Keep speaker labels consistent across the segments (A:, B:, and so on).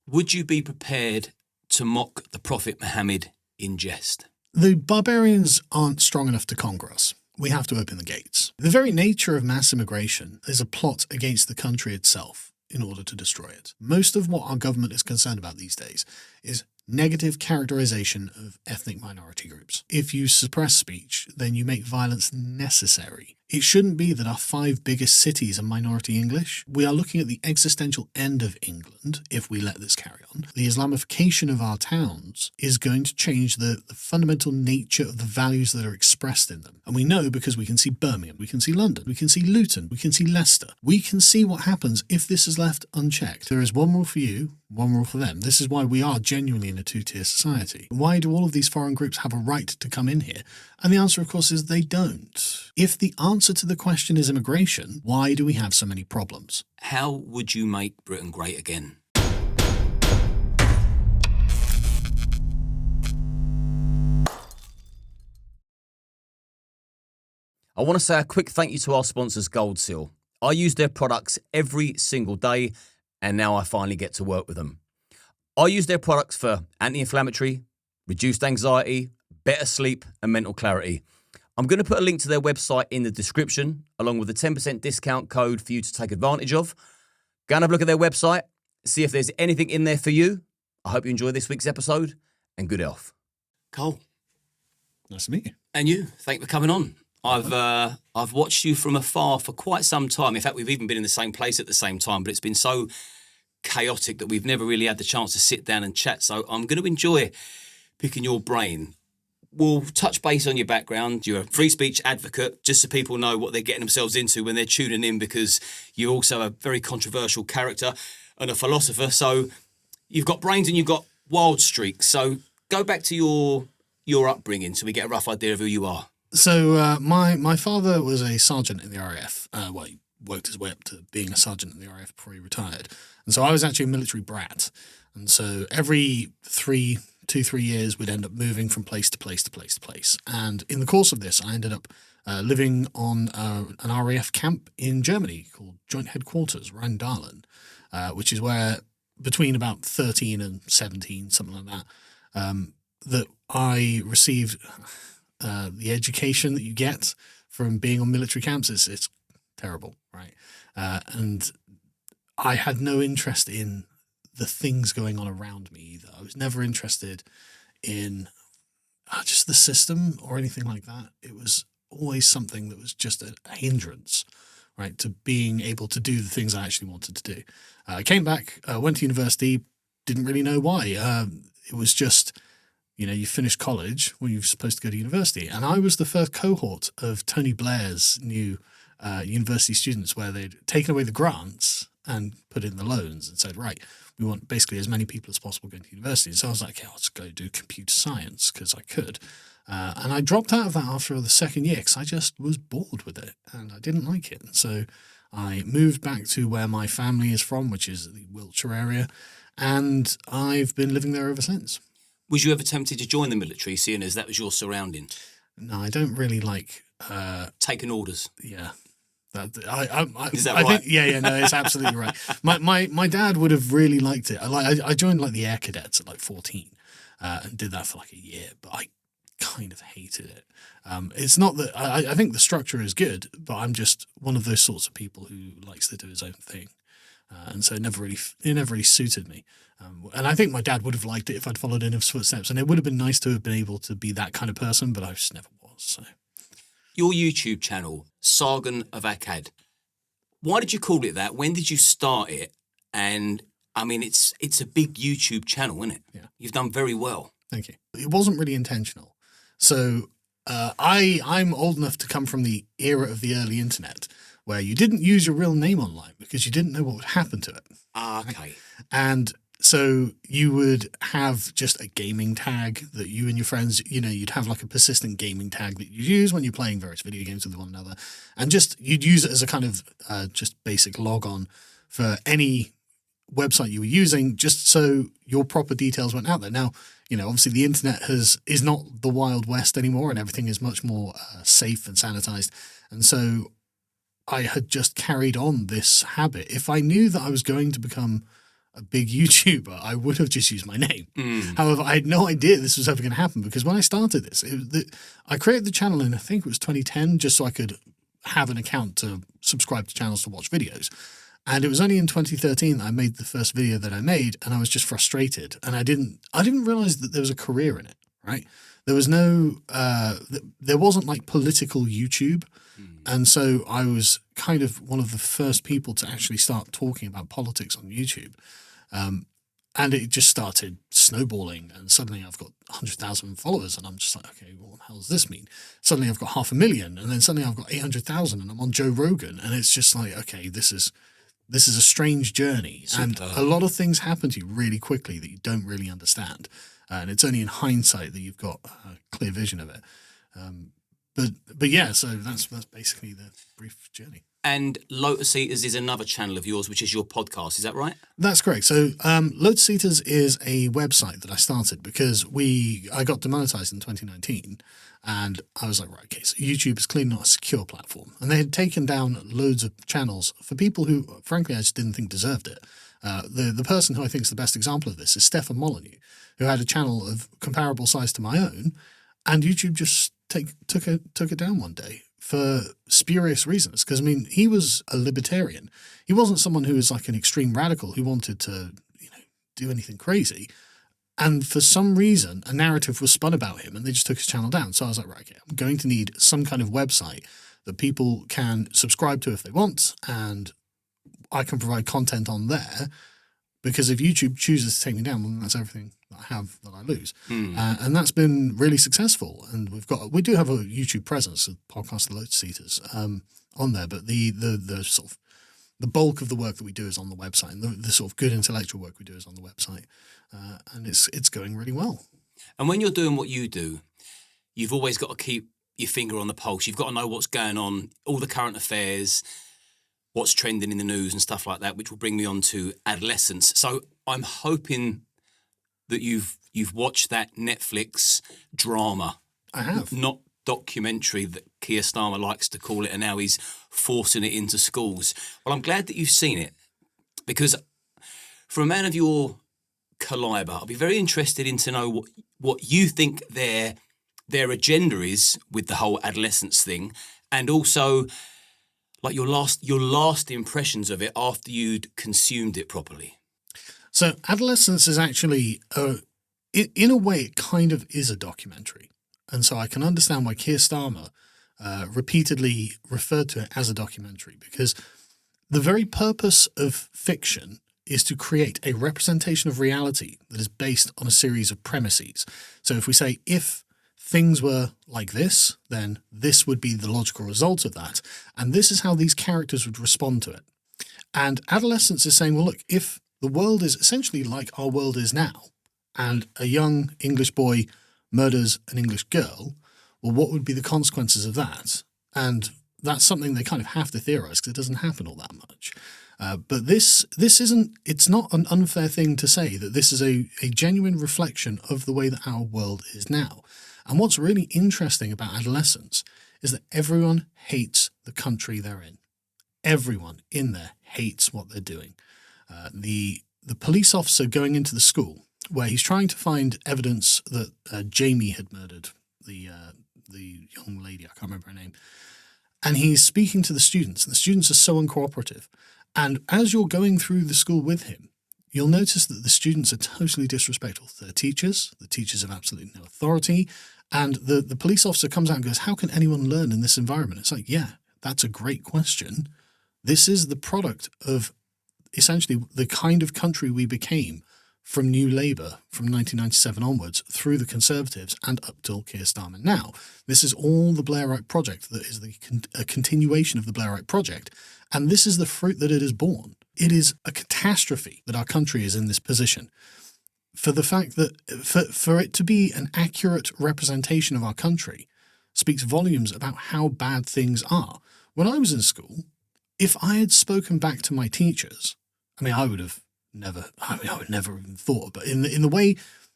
A: Would you be prepared to mock the Prophet Muhammad in jest?
B: The barbarians aren't strong enough to conquer us. We have to open the gates. The very nature of mass immigration is a plot against the country itself in order to destroy it. Most of what our government is concerned about these days is negative characterization of ethnic minority groups. If you suppress speech, then you make violence necessary. It shouldn't be that our 5 biggest cities are minority English. We are looking at the existential end of England if we let this carry on. The Islamification of our towns is going to change the fundamental nature of the values that are expressed in them. And we know because we can see Birmingham, we can see London, we can see Luton, we can see Leicester. We can see what happens if this is left unchecked. There is one rule for you, one rule for them. This is why we are genuinely in a 2-tier society. Why do all of these foreign groups have a right to come in here? And the answer, of course, is they don't. If the answer to the question is immigration, why do we have so many problems?
A: How would you make Britain great again?
C: I want to say a quick thank you to our sponsors, Gold Seal. I use their products every single day, and now I finally get to work with them. I use their products for anti-inflammatory, reduced anxiety, better sleep, and mental clarity. I'm going to put a link to their website in the description, along with a 10% discount code for you to take advantage of. Go and have a look at their website, see if there's anything in there for you. I hope you enjoy this week's episode, and good health.
A: Cole.
B: Nice to meet you.
A: And you. Thank you for coming on. I've watched you from afar for quite some time. In fact, we've even been in the same place at the same time, but it's been so chaotic that we've never really had the chance to sit down and chat. So I'm going to enjoy picking your brain. We'll touch base on your background. You're a free speech advocate, just so people know what they're getting themselves into when they're tuning in, because you're also a very controversial character and a philosopher. So you've got brains and you've got wild streaks. So go back to your upbringing so we get a rough idea of who you are.
B: So my father was a sergeant in the RAF. Well, he worked his way up to being a sergeant in the RAF before he retired. And so I was actually a military brat. And so every 3 years, we'd end up moving from place to place to place to place. And in the course of this, I ended up living on an RAF camp in Germany called Joint Headquarters, Rhein-Dahlen, which is where between about 13 and 17, something like that, that I received the education that you get from being on military camps. It's terrible, right? And I had no interest in the things going on around me either. I was never interested in just the system or anything like that. It was always something that was just a hindrance, right, to being able to do the things I actually wanted to do. I came back, went to university, didn't really know why. It was just, you finish college when you're supposed to go to university. And I was the first cohort of Tony Blair's new university students where they'd taken away the grants and put in the loans and said, right, we want basically as many people as possible going to university. And so I was like, yeah, let's go do computer science because I could. And I dropped out of that after the second year because I just was bored with it and I didn't like it. And so I moved back to where my family is from, which is the Wiltshire area. And I've been living there ever since.
A: Was you ever tempted to join the military, seeing as that was your surrounding?
B: No, I don't really like...
A: taking orders?
B: Yeah.
A: Is that right?
B: No, it's absolutely right. My dad would have really liked it. I joined like the Air Cadets at like 14 and did that for like a year, but I kind of hated it. It's not that I think the structure is good, but I'm just one of those sorts of people who likes to do his own thing. And so it never really suited me. And I think my dad would have liked it if I'd followed in his footsteps, and it would have been nice to have been able to be that kind of person, but I just never was. So.
A: Your YouTube channel, Sargon of Akkad. Why did you call it that? When did you start it? And I mean, it's a big YouTube channel, isn't it?
B: Yeah.
A: You've done very well.
B: Thank you. It wasn't really intentional. So I'm old enough to come from the era of the early internet where you didn't use your real name online because you didn't know what would happen to it.
A: Ah, okay.
B: And so you would have just a gaming tag that you and your friends, you'd have like a persistent gaming tag that you use when you're playing various video games with one another. And just you'd use it as a kind of just basic log on for any website you were using, just so your proper details went out there. Now, obviously the internet is not the Wild West anymore, and everything is much more safe and sanitized. And so I had just carried on this habit. If I knew that I was going to become a big YouTuber, I would have just used my name. However, I had no idea this was ever going to happen because when I started this, I created the channel in, I think it was 2010, just so I could have an account to subscribe to channels to watch videos. And it was only in 2013 that I made the first video that I made, and I was just frustrated. And I didn't realize that there was a career in it, right? There was no, there wasn't like political YouTube. And so I was kind of one of the first people to actually start talking about politics on YouTube. And it just started snowballing, and suddenly I've got 100,000 followers, and I'm just like, okay, well, what the hell does this mean? Suddenly I've got 500,000, and then suddenly I've got 800,000, and I'm on Joe Rogan, and it's just like, okay, this is a strange journey. And a lot of things happen to you really quickly that you don't really understand. And it's only in hindsight that you've got a clear vision of it. But yeah, so that's basically the brief journey.
A: And Lotus Eaters is another channel of yours, which is your podcast. Is that right?
B: That's correct. So Lotus Eaters is a website that I started because I got demonetized in 2019. And I was like, right, okay, so YouTube is clearly not a secure platform. And they had taken down loads of channels for people who, frankly, I just didn't think deserved it. The person who I think is the best example of this is Stefan Molyneux, who had a channel of comparable size to my own. And YouTube just took it down one day for spurious reasons. Because, I mean, he was a libertarian. He wasn't someone who was like an extreme radical who wanted to, do anything crazy. And for some reason, a narrative was spun about him, and they just took his channel down. So I was like, right, okay, I'm going to need some kind of website that people can subscribe to if they want, and I can provide content on there. Because if YouTube chooses to take me down, well, then that's everything that I have that I lose. And that's been really successful. And we do have a YouTube presence, a podcast, The Lotus Eaters, on there. But the sort of the bulk of the work that we do is on the website, and the sort of good intellectual work we do is on the website. And it's going really well.
A: And when you're doing what you do, you've always got to keep your finger on the pulse. You've got to know what's going on, all the current affairs, what's trending in the news and stuff like that, which will bring me on to Adolescence. So I'm hoping that you've watched that Netflix drama.
B: I have.
A: Not documentary that 𝐃𝐨𝐧'𝐭 likes to call it, and now he's forcing it into schools. Well, I'm glad that you've seen it, because for a man of your caliber, I'll be very interested in to know what you think their agenda is with the whole adolescence thing, and also like your last impressions of it after you'd consumed it properly.
B: So Adolescence is actually, in a way, it kind of is a documentary. And so I can understand why 𝐃𝐨𝐧'𝐭 repeatedly referred to it as a documentary, because the very purpose of fiction is to create a representation of reality that is based on a series of premises. So if we say, if things were like this, then this would be the logical result of that. And this is how these characters would respond to it. And Adolescence is saying, well, look, if the world is essentially like our world is now, and a young English boy murders an English girl, well, what would be the consequences of that? And that's something they kind of have to theorize, because it doesn't happen all that much. But this isn't, it's not an unfair thing to say that this is a genuine reflection of the way that our world is now. And what's really interesting about Adolescence is that everyone hates the country they're in. Everyone in there hates what they're doing. The police officer going into the school, where he's trying to find evidence that Jamie had murdered the young lady, I can't remember her name, and he's speaking to the students, and the students are so uncooperative. And as you're going through the school with him, you'll notice that the students are totally disrespectful to their teachers. The teachers have absolutely no authority. And the police officer comes out and goes, how can anyone learn in this environment? It's like, yeah, that's a great question. This is the product of essentially the kind of country we became from New Labour from 1997 onwards through the Conservatives and up till 𝐾𝐸 now. This is all the Blairite project that is a continuation of the Blairite project. And this is the fruit that it has borne. It is a catastrophe that our country is in this position. For the fact that for it to be an accurate representation of our country speaks volumes about how bad things are. When I was in school, if I had spoken back to my teachers, I would never even thought, but in the way,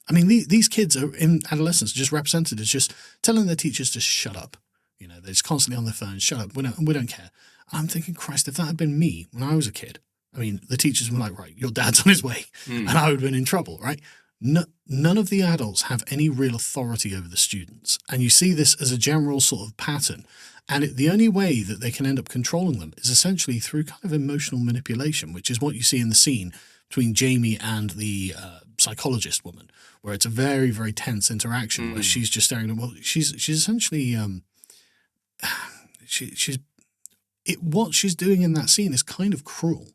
B: these kids are in adolescence just represented as just telling their teachers to shut up. They're just constantly on their phones, shut up, we don't care. And I'm thinking, Christ, if that had been me when I was a kid, I mean, the teachers were like, right, your dad's on his way, and I would have been in trouble, right? No, none of the adults have any real authority over the students. And you see this as a general sort of pattern. And the only way that they can end up controlling them is essentially through kind of emotional manipulation, which is what you see in the scene between Jamie and the psychologist woman, where it's a very, very tense interaction where she's just staring at, well, she's essentially, what she's doing in that scene is kind of cruel.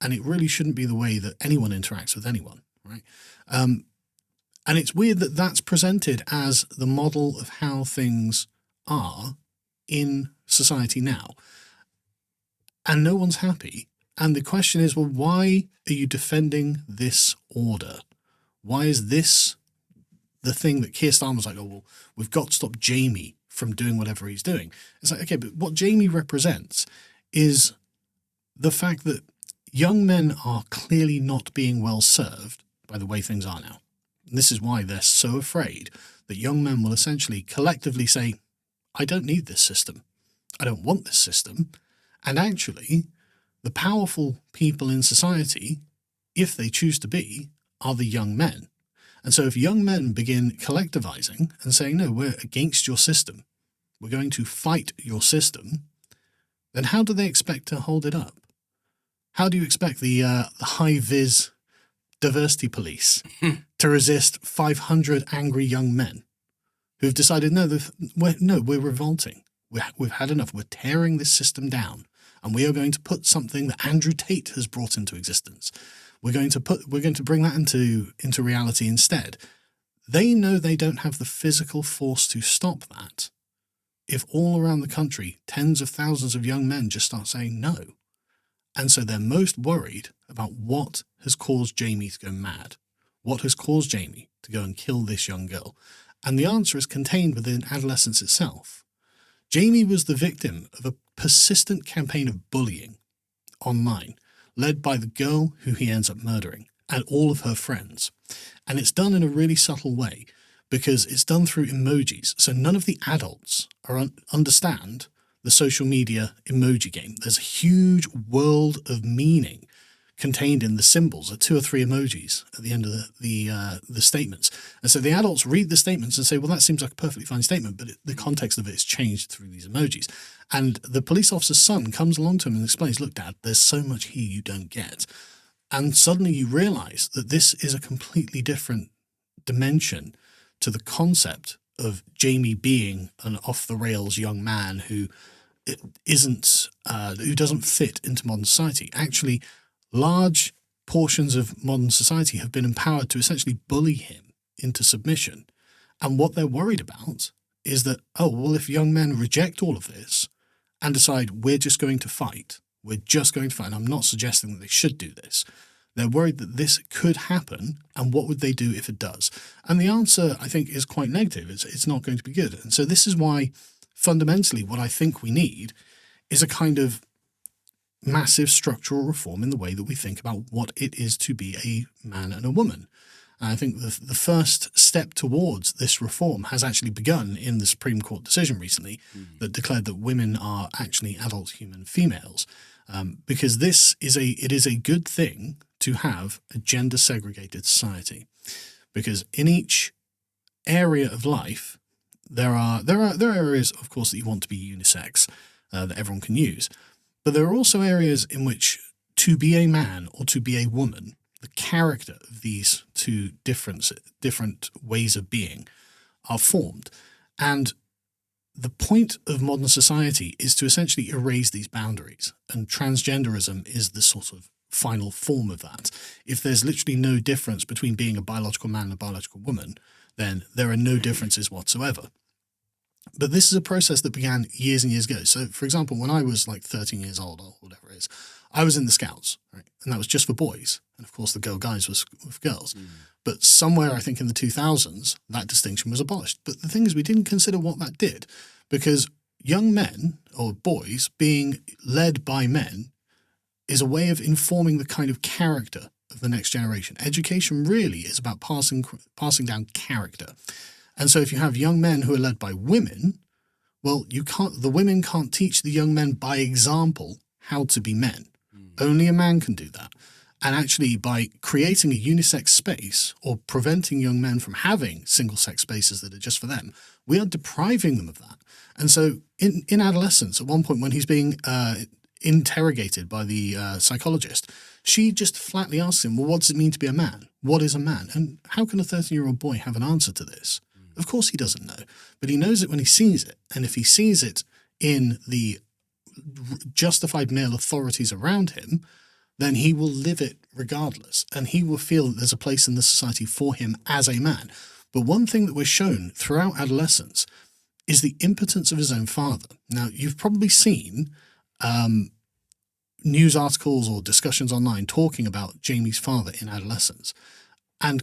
B: And it really shouldn't be the way that anyone interacts with anyone, right? And it's weird that that's presented as the model of how things are in society now. And no one's happy. And the question is, well, why are you defending this order? Why is this the thing that Keir Starmer was like, oh, well, we've got to stop Jamie from doing whatever he's doing? It's like, okay, but what Jamie represents is the fact that young men are clearly not being well served by the way things are now. And this is why they're so afraid that young men will essentially collectively say, I don't need this system. I don't want this system. And actually, the powerful people in society, if they choose to be, are the young men. And so if young men begin collectivizing and saying, no, we're against your system, we're going to fight your system, then how do they expect to hold it up? How do you expect the high-vis diversity police to resist 500 angry young men who've decided, no, we're revolting. We've had enough. We're tearing this system down, and we are going to put something that Andrew Tate has brought into existence. We're going to bring that into reality instead. They know they don't have the physical force to stop that. If all around the country, tens of thousands of young men just start saying no. And so they're most worried about what has caused Jamie to go mad. What has caused Jamie to go and kill this young girl? And the answer is contained within Adolescence itself. Jamie was the victim of a persistent campaign of bullying online, led by the girl who he ends up murdering and all of her friends. And it's done in a really subtle way because it's done through emojis. So none of the adults understand the social media emoji game. There's a huge world of meaning contained in the symbols, 2 or 3 emojis at the end of the statements. And so the adults read the statements and say, well, that seems like a perfectly fine statement, but the context of it is changed through these emojis. And the police officer's son comes along to him and explains, look, Dad, there's so much here you don't get. And suddenly you realize that this is a completely different dimension to the concept of Jamie being an off-the-rails young man who doesn't fit into modern society. Actually, large portions of modern society have been empowered to essentially bully him into submission. And what they're worried about is that, oh, well, if young men reject all of this and decide we're just going to fight, and I'm not suggesting that they should do this, they're worried that this could happen, and what would they do if it does? And the answer, I think, is quite negative. It's not going to be good. And so this is why, fundamentally, what I think we need is a kind of massive structural reform in the way that we think about what it is to be a man and a woman. And I think the first step towards this reform has actually begun in the Supreme Court decision recently that declared that women are actually adult human females, because it is a good thing to have a gender segregated society, because in each area of life there are areas, of course, that you want to be unisex, that everyone can use. But there are also areas in which to be a man or to be a woman, the character of these two different ways of being are formed. And the point of modern society is to essentially erase these boundaries. And transgenderism is the sort of final form of that. If there's literally no difference between being a biological man and a biological woman, then there are no differences whatsoever. But this is a process that began years and years ago. So, for example, when I was like 13 years old or whatever it is, I was in the Scouts, right? And that was just for boys. And of course, the Girl Guides was for girls. But somewhere, I think in the 2000s, that distinction was abolished. But the thing is, we didn't consider what that did, because young men or boys being led by men is a way of informing the kind of character of the next generation. Education really is about passing down character. And so if you have young men who are led by women, well, the women can't teach the young men by example how to be men. Only a man can do that. And actually, by creating a unisex space or preventing young men from having single-sex spaces that are just for them, we are depriving them of that. And so in adolescence, at one point when he's being interrogated by the psychologist, she just flatly asks him, well, what does it mean to be a man? What is a man? And how can a 13-year-old boy have an answer to this? Of course he doesn't know, but he knows it when he sees it. And if he sees it in the justified male authorities around him, then he will live it regardless. And he will feel that there's a place in the society for him as a man. But one thing that we're shown throughout adolescence is the impotence of his own father. Now, you've probably seen news articles or discussions online talking about Jamie's father in adolescence and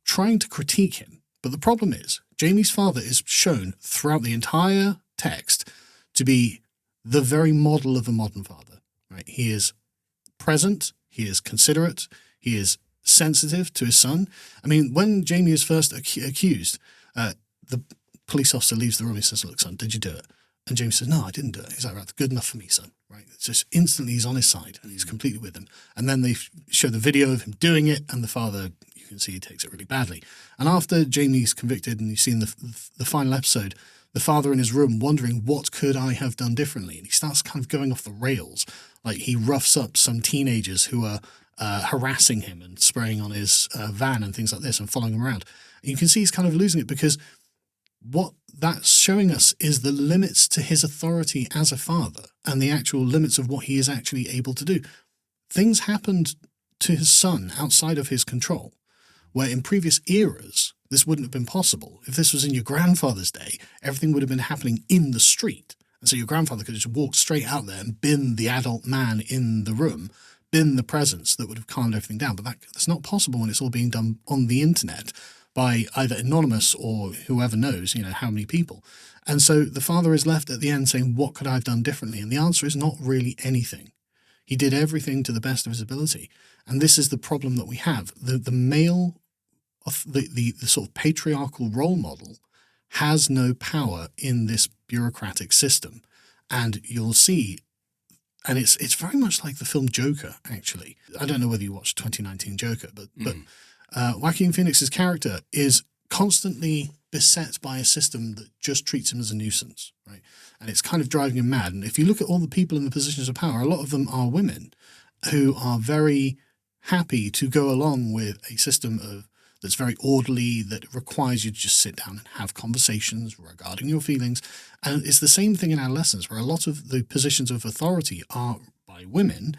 B: trying to critique him. But the problem is, Jamie's father is shown throughout the entire text to be the very model of a modern father. Right? He is present, he is considerate, he is sensitive to his son. I mean, when Jamie is first accused, the police officer leaves the room. He says, look, son, did you do it? And Jamie says, no, I didn't do it. He's like, right, good enough for me, son. Right? It's just instantly he's on his side and he's completely with him. And then they show the video of him doing it, and the father, you can see he takes it really badly. And after Jamie's convicted, and you see in the final episode, the father in his room wondering, what could I have done differently? And he starts kind of going off the rails. Like he roughs up some teenagers who are harassing him and spraying on his van and things like this and following him around. And you can see he's kind of losing it, because what that's showing us is the limits to his authority as a father and the actual limits of what he is actually able to do. Things happened to his son outside of his control, where in previous eras, this wouldn't have been possible. If this was in your grandfather's day, everything would have been happening in the street. And so your grandfather could have just walked straight out there and been the adult man in the room, been the presence that would have calmed everything down. But that's not possible when it's all being done on the internet by either anonymous or whoever knows, how many people. And so the father is left at the end saying, what could I have done differently? And the answer is not really anything. He did everything to the best of his ability. And this is the problem that we have. The male, the sort of patriarchal role model has no power in this bureaucratic system. And you'll see, and it's very much like the film Joker, actually. I don't know whether you watched 2019 Joker, but Joaquin Phoenix's character is constantly beset by a system that just treats him as a nuisance, right? And it's kind of driving him mad. And if you look at all the people in the positions of power, a lot of them are women who are very happy to go along with a system that's very orderly, that requires you to just sit down and have conversations regarding your feelings. And it's the same thing in adolescence, where a lot of the positions of authority are by women,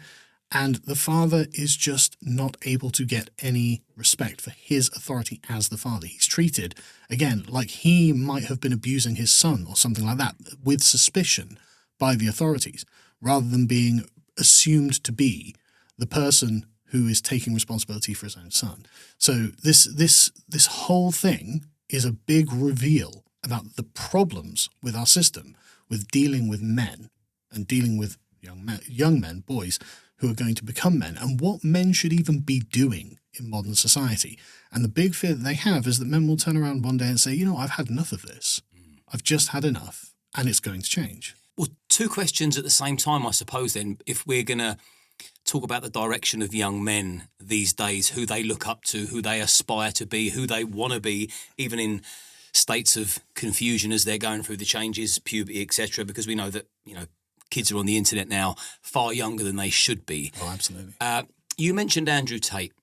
B: and the father is just not able to get any respect for his authority as the father. He's treated, again, like he might have been abusing his son or something like that, with suspicion by the authorities, rather than being assumed to be the person who is taking responsibility for his own son. So this whole thing is a big reveal about the problems with our system, with dealing with men and dealing with young men, boys, who are going to become men, and what men should even be doing in modern society. And the big fear that they have is that men will turn around one day and say, I've had enough of this. I've just had enough, and it's going to change.
A: Well, two questions at the same time, I suppose, then. If we're going to talk about the direction of young men these days, who they look up to, who they aspire to be, who they want to be, even in states of confusion as they're going through the changes, puberty, etc., because we know that, kids are on the internet now far younger than they should be.
B: Oh, absolutely.
A: You mentioned Andrew Tate.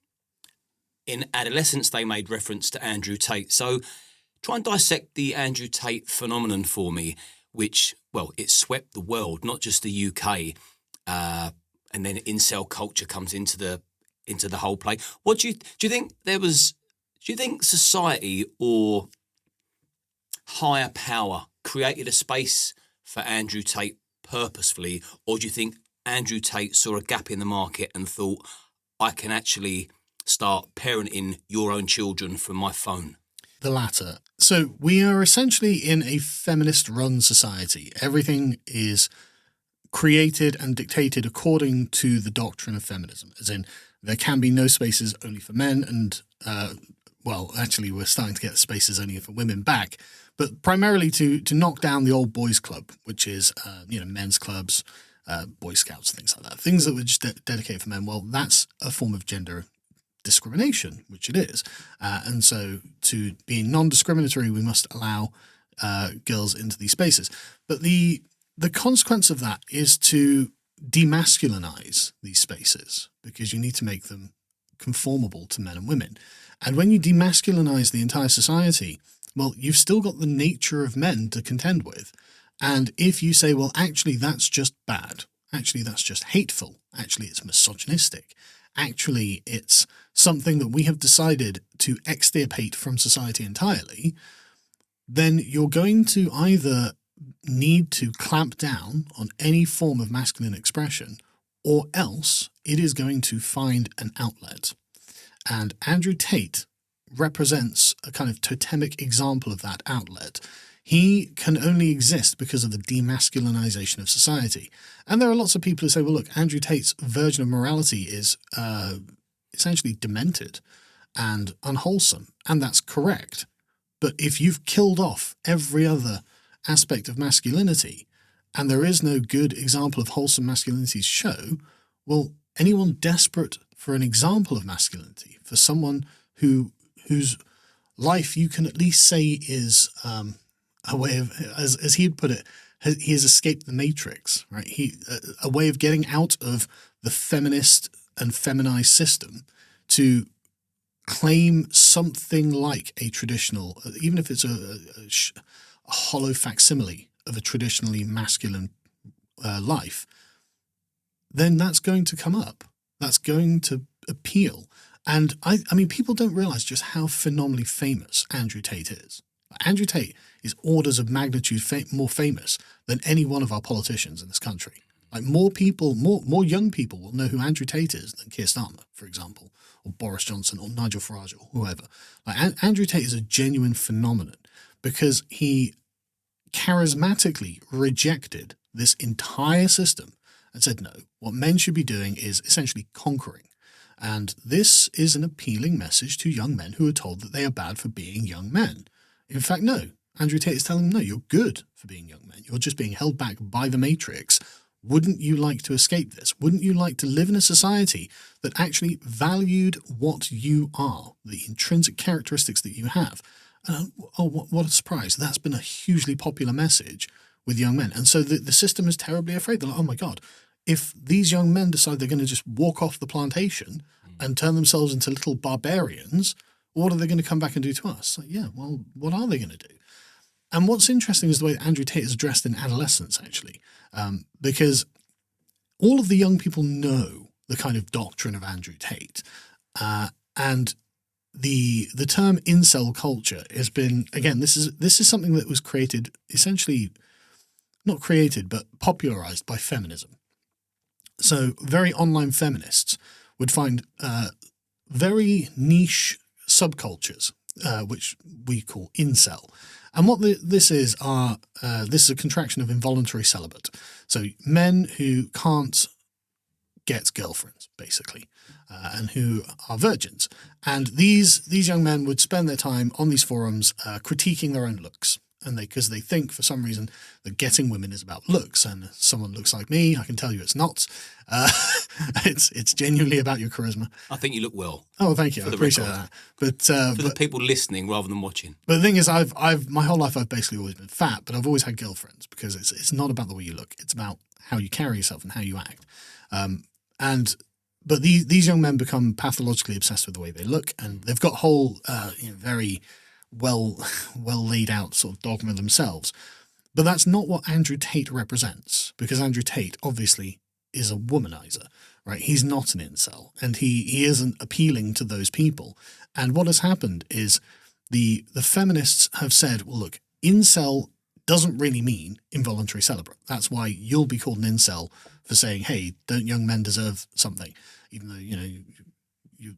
A: In Adolescence, they made reference to Andrew Tate. So try and dissect the Andrew Tate phenomenon for me, which, it swept the world, not just the UK. And then incel culture comes into the whole play. What do you think there was? Do you think society or higher power created a space for Andrew Tate purposefully, or do you think Andrew Tate saw a gap in the market and thought, I can actually start parenting your own children from my phone?
B: The latter. So we are essentially in a feminist-run society. Everything is created and dictated according to the doctrine of feminism, as in there can be no spaces only for men, and actually we're starting to get spaces only for women back, but primarily to knock down the old boys club, which is men's clubs, Boy Scouts, things like that, things that were just dedicated for men. Well, that's a form of gender discrimination, which it is. And so to be non-discriminatory, we must allow girls into these spaces. But the consequence of that is to demasculinize these spaces, because you need to make them conformable to men and women. And when you demasculinize the entire society, well, you've still got the nature of men to contend with. And if you say, well, actually, that's just bad, actually, that's just hateful, actually, it's misogynistic, actually, it's something that we have decided to extirpate from society entirely, then you're going to either need to clamp down on any form of masculine expression, or else it is going to find an outlet. And Andrew Tate represents a kind of totemic example of that outlet. He can only exist because of the demasculinization of society. And there are lots of people who say, well, look, Andrew Tate's version of morality is essentially demented and unwholesome, and that's correct. But if you've killed off every other aspect of masculinity, and there is no good example of wholesome masculinity to show, well, anyone desperate for an example of masculinity, for someone whose life you can at least say is a way of, as he'd put it, he has escaped the matrix, right? A way of getting out of the feminist and feminized system to claim something like a traditional, even if it's a hollow facsimile of a traditionally masculine life, then that's going to come up. That's going to appeal. And I mean, people don't realize just how phenomenally famous Andrew Tate is. Andrew Tate is orders of magnitude more famous than any one of our politicians in this country. Like more people, more young people will know who Andrew Tate is than Keir Starmer, for example, or Boris Johnson, or Nigel Farage, or whoever. Like Andrew Tate is a genuine phenomenon because he charismatically rejected this entire system and said, no, what men should be doing is essentially conquering. And this is an appealing message to young men who are told that they are bad for being young men. In fact, no. Andrew Tate is telling them, no, you're good for being young men. You're just being held back by the matrix. Wouldn't you like to escape this? Wouldn't you like to live in a society that actually valued what you are, the intrinsic characteristics that you have? What a surprise. That's been a hugely popular message with young men. And so the system is terribly afraid. They're like, oh my God, if these young men decide they're going to just walk off the plantation and turn themselves into little barbarians, what are they going to come back and do to us? Like, yeah, well, what are they going to do? And what's interesting is the way that Andrew Tate is addressed in Adolescence, actually, because all of the young people know the kind of doctrine of Andrew Tate. And the term incel culture has been, again, this is something that was created, essentially, not created, but popularized by feminism. So very online feminists would find very niche subcultures, which we call incel. And what this is a contraction of involuntary celibate. So men who can't get girlfriends, basically, and who are virgins. And these young men would spend their time on these forums critiquing their own looks. And because they think for some reason that getting women is about looks, and if someone looks like me, I can tell you it's not. It's genuinely about your charisma.
A: I think you look well.
B: Oh, thank you. I appreciate that. But
A: for the people listening rather than watching.
B: But the thing is, I've my whole life I've basically always been fat, but I've always had girlfriends because it's not about the way you look. It's about how you carry yourself and how you act. But these young men become pathologically obsessed with the way they look, and they've got whole very well laid out sort of dogma themselves. But that's not what Andrew Tate represents, because Andrew Tate obviously is a womanizer, right? He's not an incel, and he isn't appealing to those people. And what has happened is the feminists have said, well, look, incel doesn't really mean involuntary celibate. That's why you'll be called an incel for saying, hey, don't young men deserve something, even though, you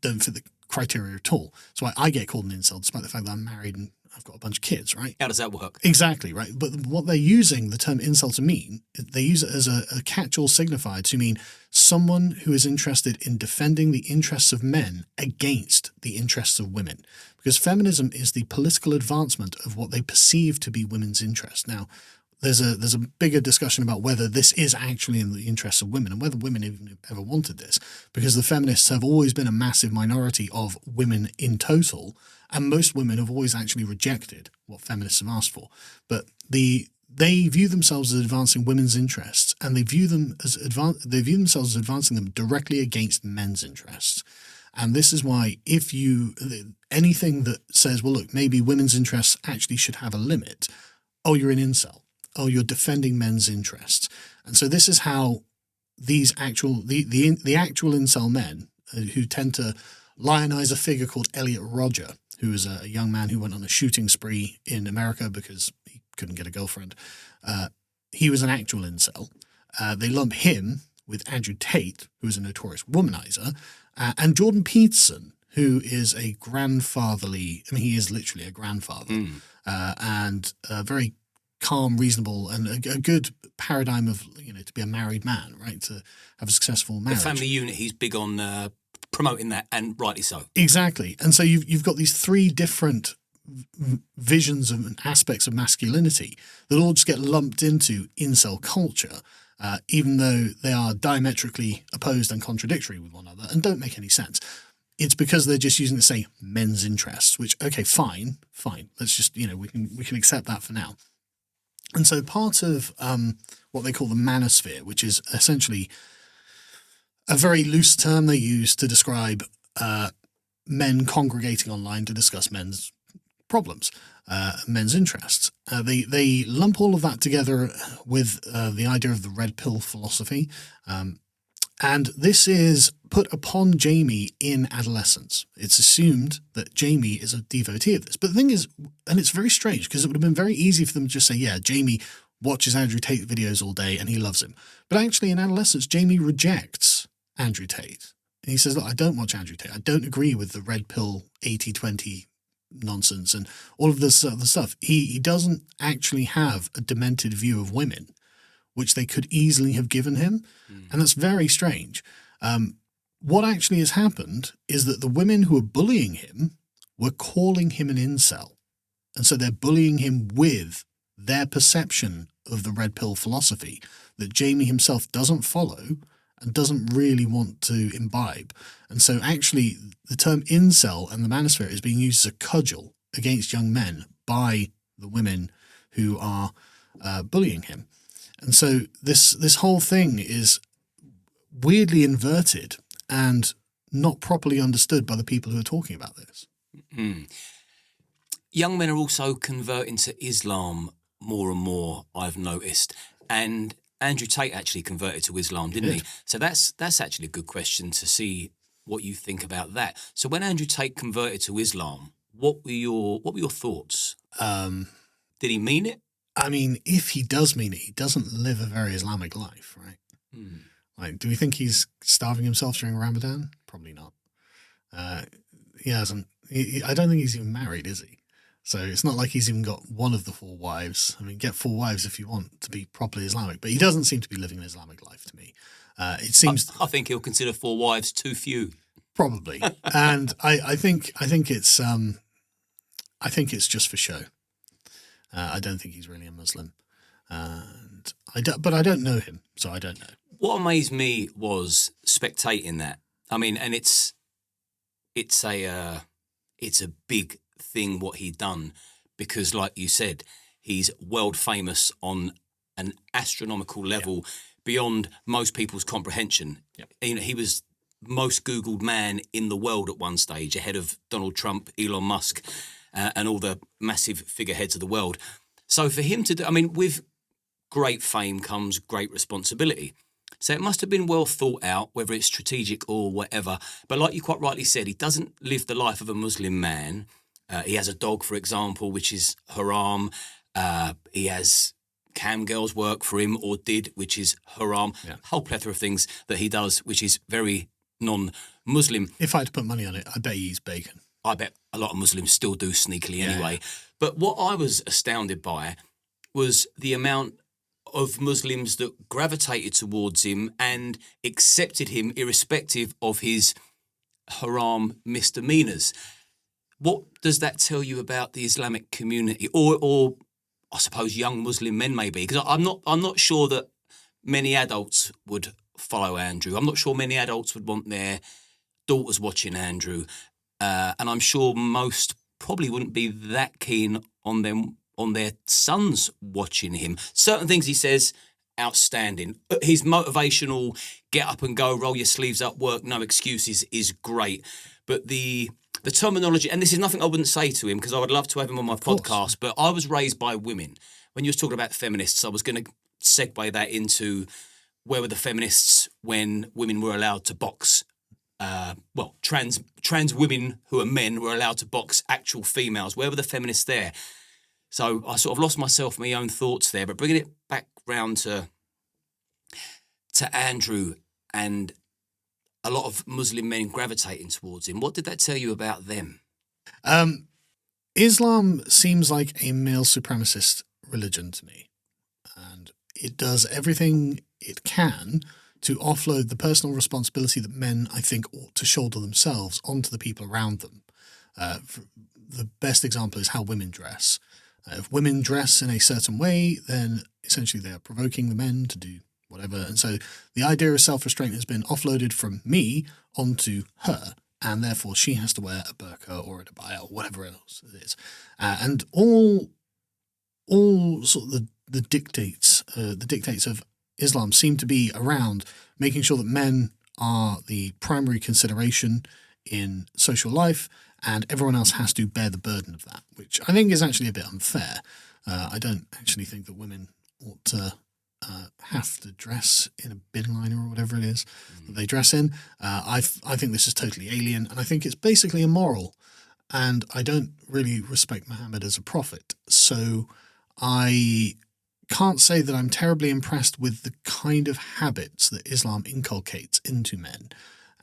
B: don't fit the criteria at all. So I get called an incel despite the fact that I'm married and I've got a bunch of kids, right?
A: How does that work?
B: Exactly, right? But what they're using the term incel to mean, they use it as a catch-all signifier to mean someone who is interested in defending the interests of men against the interests of women. Because feminism is the political advancement of what they perceive to be women's interests. Now, there's a bigger discussion about whether this is actually in the interests of women and whether women even ever wanted this, because the feminists have always been a massive minority of women in total, and most women have always actually rejected what feminists have asked for. But they view themselves as advancing women's interests, and they view themselves as advancing them directly against men's interests. And this is why anything that says, well, look, maybe women's interests actually should have a limit, oh, you're an incel. Oh, you're defending men's interests. And so this is how the actual incel men who tend to lionize a figure called Elliot Rodger, who is a young man who went on a shooting spree in America because he couldn't get a girlfriend. He was an actual incel. They lump him with Andrew Tate, who is a notorious womanizer, and Jordan Peterson, who is a grandfatherly, I mean, he is literally a grandfather, and a very calm, reasonable, and a good paradigm of, to be a married man, right? To have a successful marriage.
A: The family unit, he's big on promoting that, and rightly so.
B: Exactly. And so you've got these three different visions and aspects of masculinity that all just get lumped into incel culture, even though they are diametrically opposed and contradictory with one another and don't make any sense. It's because they're just using to say men's interests, which, okay, fine. Let's just, we can accept that for now. And so part of what they call the manosphere, which is essentially a very loose term they use to describe men congregating online to discuss men's problems, men's interests. They lump all of that together with the idea of the red pill philosophy. And this is put upon Jamie in Adolescence. It's assumed that Jamie is a devotee of this. But the thing is, and it's very strange, because it would have been very easy for them to just say, yeah, Jamie watches Andrew Tate videos all day and he loves him. But actually in Adolescence, Jamie rejects Andrew Tate. And he says, look, I don't watch Andrew Tate. I don't agree with the red pill 80-20 nonsense and all of this other stuff. He doesn't actually have a demented view of women, which they could easily have given him. And that's very strange. What actually has happened is that the women who are bullying him were calling him an incel. And so they're bullying him with their perception of the red pill philosophy that Jamie himself doesn't follow and doesn't really want to imbibe. And so actually the term incel and the manosphere is being used as a cudgel against young men by the women who are bullying him. And so this whole thing is weirdly inverted and not properly understood by the people who are talking about this.
A: Young men are also converting to Islam more and more, I've noticed. And Andrew Tate actually converted to Islam, didn't he? So that's actually a good question to see what you think about that. So when Andrew Tate converted to Islam, what were your thoughts? Did he mean it?
B: I mean, if he does mean it, he doesn't live a very Islamic life, right? Like, do we think he's starving himself during Ramadan? Probably not. He hasn't. I don't think he's even married, is he? So it's not like he's even got one of the 4 wives. I mean, get 4 wives if you want to be properly Islamic, but he doesn't seem to be living an Islamic life to me. It seems.
A: I think he'll consider 4 wives too few.
B: Probably, and I think it's just for show. I don't think he's really a Muslim, but I don't know him, so I don't know.
A: What amazed me was spectating that. I mean, and it's a big thing what he done, because like you said, he's world famous on an astronomical level beyond most people's comprehension. He was most Googled man in the world at one stage, ahead of Donald Trump, Elon Musk, and all the massive figureheads of the world. So for him to do, I mean, with great fame comes great responsibility. So it must have been well thought out, whether it's strategic or whatever. But like you quite rightly said, he doesn't live the life of a Muslim man. He has a dog, for example, which is haram. He has cam girls work for him, or did, which is haram. A whole plethora of things that he does, which is very non-Muslim.
B: If I had to put money on it, I bet he eats bacon.
A: I bet a lot of Muslims still do sneakily anyway. But what I was astounded by was the amount of Muslims that gravitated towards him and accepted him irrespective of his haram misdemeanors. What does that tell you about the Islamic community? Or I suppose, young Muslim men maybe, because I'm not sure that many adults would follow Andrew. I'm not sure many adults would want their daughters watching Andrew, and I'm sure most probably wouldn't be that keen on their sons watching him. Certain things he says, outstanding. His motivational get up and go, roll your sleeves up, work, no excuses is great. But the terminology, and this is nothing I wouldn't say to him because I would love to have him on my podcast, but I was raised by women. When you was talking about feminists, I was going to segue that into where were the feminists when women were allowed to box. Trans women who are men were allowed to box actual females. Where were the feminists there? So I sort of lost myself in my own thoughts there, but bringing it back round to Andrew and a lot of Muslim men gravitating towards him, what did that tell you about them?
B: Islam seems like a male supremacist religion to me, and it does everything it can to offload the personal responsibility that men, I think, ought to shoulder themselves onto the people around them. The best example is how women dress. If women dress in a certain way, then essentially they are provoking the men to do whatever. And so the idea of self-restraint has been offloaded from me onto her, and therefore she has to wear a burqa or a abaya or whatever else it is. And all sort of the dictates of Islam seem to be around making sure that men are the primary consideration in social life, and everyone else has to bear the burden of that, which I think is actually a bit unfair. I don't actually think that women ought to have to dress in a bin liner or whatever it is that they dress in. I think this is totally alien, and I think it's basically immoral, and I don't really respect Muhammad as a prophet. So I can't say that I'm terribly impressed with the kind of habits that Islam inculcates into men.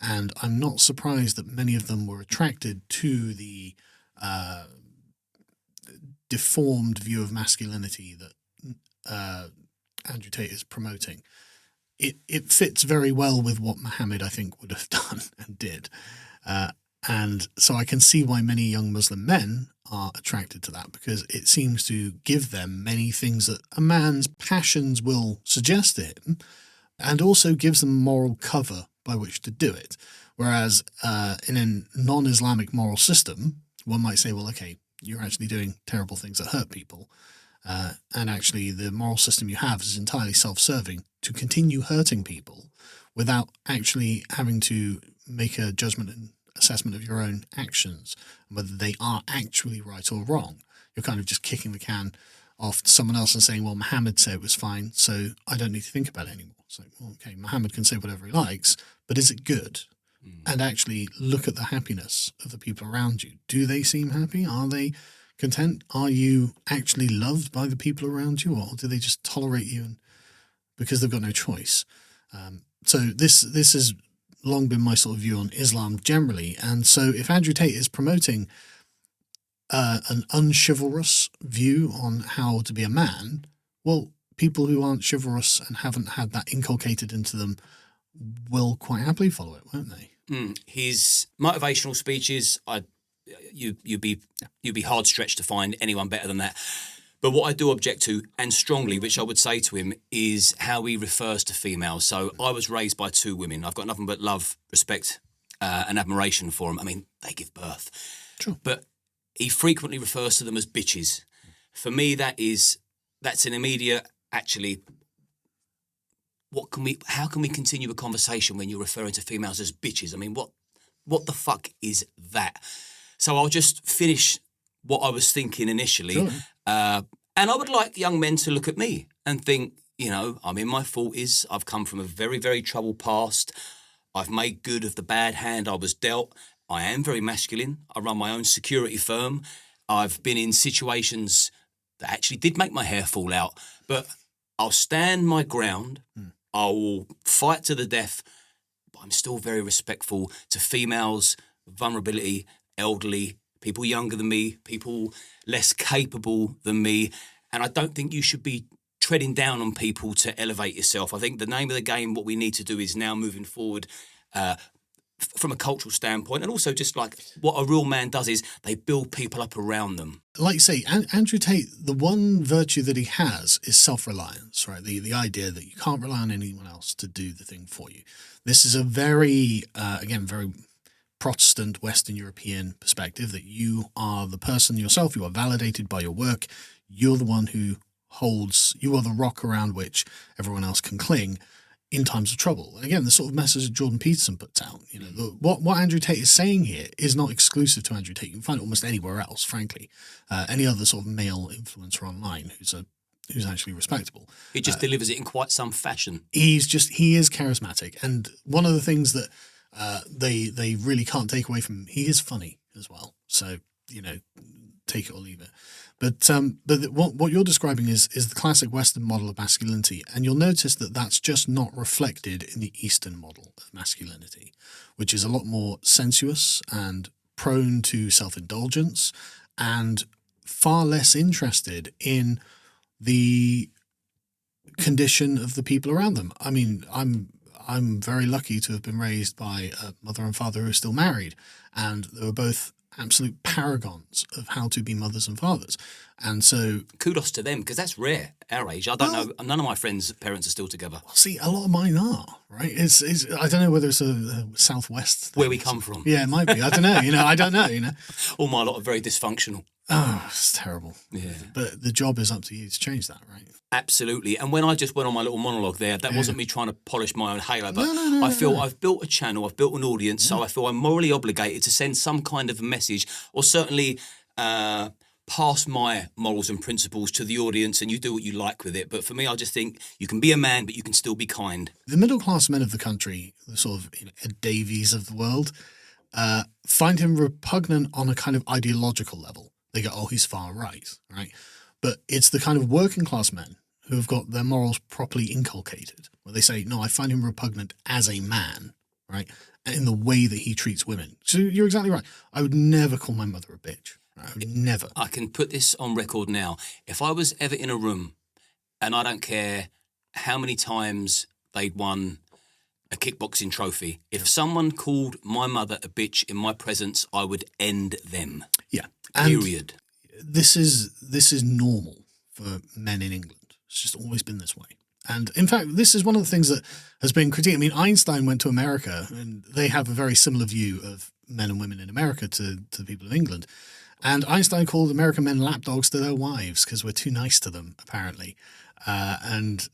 B: And I'm not surprised that many of them were attracted to the deformed view of masculinity that Andrew Tate is promoting. It fits very well with what Muhammad, I think, would have done and did. And so I can see why many young Muslim men are attracted to that, because it seems to give them many things that a man's passions will suggest to him, and also gives them moral cover by which to do it. Whereas in a non-Islamic moral system, one might say, well, okay, you're actually doing terrible things that hurt people. And actually the moral system you have is entirely self-serving to continue hurting people without actually having to make a judgment and assessment of your own actions, whether they are actually right or wrong. You're kind of just kicking the can off to someone else and saying, well, Muhammad said it was fine, so I don't need to think about it anymore. It's like, well, okay, Muhammad can say whatever he likes, but is it good? And actually look at the happiness of the people around you. Do they seem happy? Are they content? Are you actually loved by the people around you, or do they just tolerate you because they've got no choice? So this has long been my sort of view on Islam generally. And so if Andrew Tate is promoting an unchivalrous view on how to be a man, well, people who aren't chivalrous and haven't had that inculcated into them will quite happily follow it, won't they?
A: His motivational speeches, you'd be hard stretched to find anyone better than that. But what I do object to, and strongly, which I would say to him, is how he refers to females. So I was raised by two women. I've got nothing but love, respect, and admiration for them. I mean, they give birth.
B: Sure.
A: But he frequently refers to them as bitches. For me, that's an immediate, actually, how can we continue a conversation when you're referring to females as bitches? I mean, what the fuck is that? So I'll just finish what I was thinking initially.
B: Sure.
A: And I would like young men to look at me and think, I'm in my 40s. I've come from a very, very troubled past. I've made good of the bad hand I was dealt. I am very masculine. I run my own security firm. I've been in situations that actually did make my hair fall out. But I'll stand my ground. I will fight to the death. But I'm still very respectful to females, vulnerability, elderly, people younger than me, people less capable than me. And I don't think you should be treading down on people to elevate yourself. I think the name of the game, what we need to do is now moving forward, from a cultural standpoint, and also just like what a real man does is they build people up around them.
B: Like you say, Andrew Tate, the one virtue that he has is self-reliance, right? The idea that you can't rely on anyone else to do the thing for you. This is a very, again, very Protestant Western European perspective, that you are the person yourself, you are validated by your work, you're the one who you are the rock around which everyone else can cling in times of trouble. And again, the sort of message that Jordan Peterson puts out, what Andrew Tate is saying here is not exclusive to Andrew Tate. You can find it almost anywhere else, frankly. Any other sort of male influencer online who's actually respectable.
A: He just delivers it in quite some fashion.
B: He is charismatic. And one of the things that they really can't take away from him, he is funny as well. So, take it or leave it. But what you're describing is the classic Western model of masculinity, and you'll notice that that's just not reflected in the Eastern model of masculinity, which is a lot more sensuous and prone to self-indulgence and far less interested in the condition of the people around them. I mean, I'm very lucky to have been raised by a mother and father who are still married, and they were both absolute paragons of how to be mothers and fathers. And so
A: kudos to them, because that's rare our age. I don't know. None of my friends' parents are still together.
B: Well, see, a lot of mine are, right? It's I don't know whether it's a Southwest thing.
A: Where we come from.
B: Yeah, it might be. I don't know. I don't know.
A: All my lot are very dysfunctional.
B: Oh, it's terrible.
A: Yeah.
B: But the job is up to you to change that, right?
A: Absolutely. And when I just went on my little monologue there, that wasn't me trying to polish my own halo, but I feel I've built a channel, I've built an audience, so I feel I'm morally obligated to send some kind of message, or certainly pass my morals and principles to the audience, and you do what you like with it. But for me, I just think you can be a man, but you can still be kind.
B: The middle-class men of the country, the sort of Ed Davies of the world, find him repugnant on a kind of ideological level. They go, oh, he's far right? But it's the kind of working class men who have got their morals properly inculcated, where they say, no, I find him repugnant as a man, right? In the way that he treats women. So you're exactly right. I would never call my mother a bitch. Right? I would never.
A: I can put this on record now. If I was ever in a room, and I don't care how many times they'd won a kickboxing trophy, if someone called my mother a bitch in my presence, I would end them.
B: Yeah.
A: Period.
B: This is normal for men in England. It's just always been this way. And in fact, this is one of the things that has been critiqued. I mean, Einstein went to America, and they have a very similar view of men and women in America to the people of England. And Einstein called American men lapdogs to their wives because we're too nice to them, apparently. And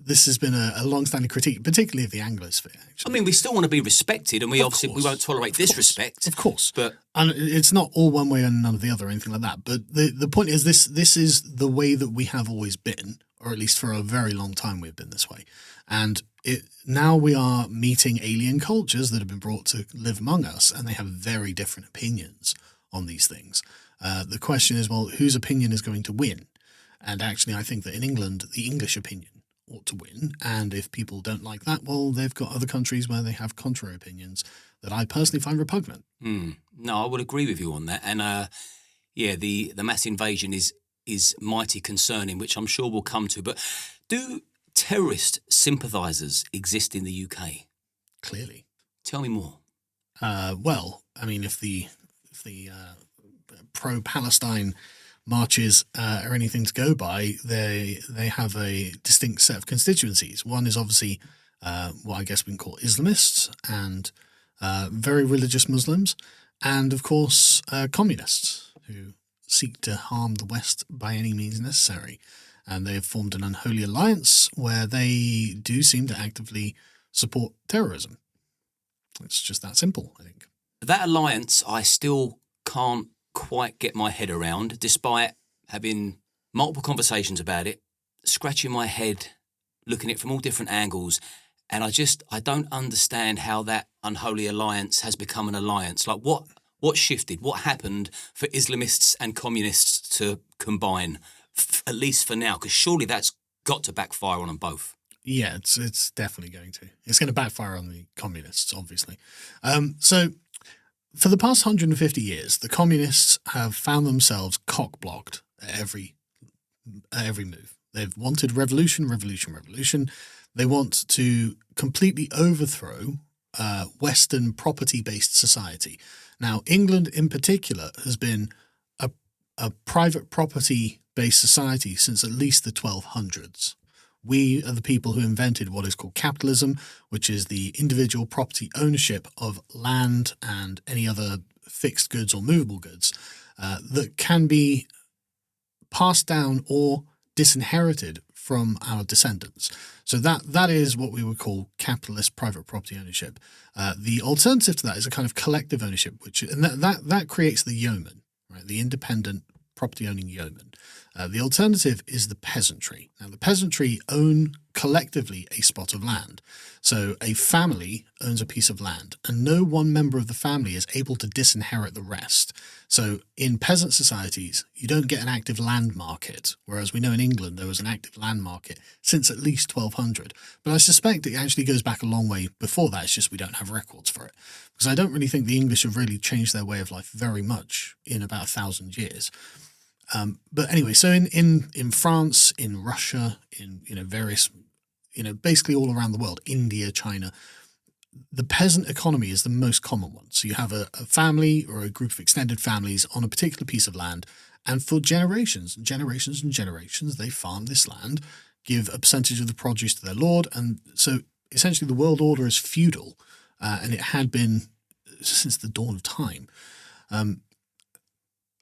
B: this has been a long-standing critique, particularly of the Anglosphere, actually.
A: I mean, we still want to be respected, and we won't tolerate disrespect.
B: Of course.
A: But
B: and it's not all one way and none of the other or anything like that. But the point is this is the way that we have always been, or at least for a very long time we've been this way. And now we are meeting alien cultures that have been brought to live among us, and they have very different opinions on these things. The question is, well, whose opinion is going to win? And actually, I think that in England, the English opinion ought to win. And if people don't like that, well, they've got other countries where they have contrary opinions that I personally find repugnant.
A: No, I would agree with you on that. And the mass invasion is mighty concerning, which I'm sure we'll come to. But do terrorist sympathisers exist in the UK?
B: Clearly.
A: Tell me more.
B: Well, I mean, if the pro-Palestine marches are anything to go by, they have a distinct set of constituencies. One is obviously what I guess we can call Islamists and very religious Muslims, and of course communists who seek to harm the West by any means necessary. And they have formed an unholy alliance where they do seem to actively support terrorism. It's just that simple, I think.
A: That alliance I still can't quite get my head around, despite having multiple conversations about it, scratching my head, looking at it from all different angles, and I don't understand how that unholy alliance has become an alliance. Like what shifted? What happened for Islamists and communists to combine, at least for now? Because surely that's got to backfire on them both.
B: Yeah, it's definitely going to. It's going to backfire on the communists, obviously. So for the past 150 years, the communists have found themselves cock-blocked at every move. They've wanted revolution. They want to completely overthrow Western property-based society. Now, England in particular has been a private property-based society since at least the 1200s. We are the people who invented what is called capitalism, which is the individual property ownership of land and any other fixed goods or movable goods that can be passed down or disinherited from our descendants. So that is what we would call capitalist private property ownership. The alternative to that is a kind of collective ownership, and that creates the yeoman, right? The independent property owning yeoman. The alternative is the peasantry. Now, the peasantry own collectively a spot of land. So a family owns a piece of land, and no one member of the family is able to disinherit the rest. So in peasant societies, you don't get an active land market, whereas we know in England there was an active land market since at least 1200. But I suspect it actually goes back a long way before that. It's just we don't have records for it. Because I don't really think the English have really changed their way of life very much in about 1,000 years. But anyway, so in France, in Russia, in various, basically all around the world, India, China, the peasant economy is the most common one. So you have a family or a group of extended families on a particular piece of land, and for generations and generations and generations, they farm this land, give a percentage of the produce to their lord, and so essentially the world order is feudal, and it had been since the dawn of time.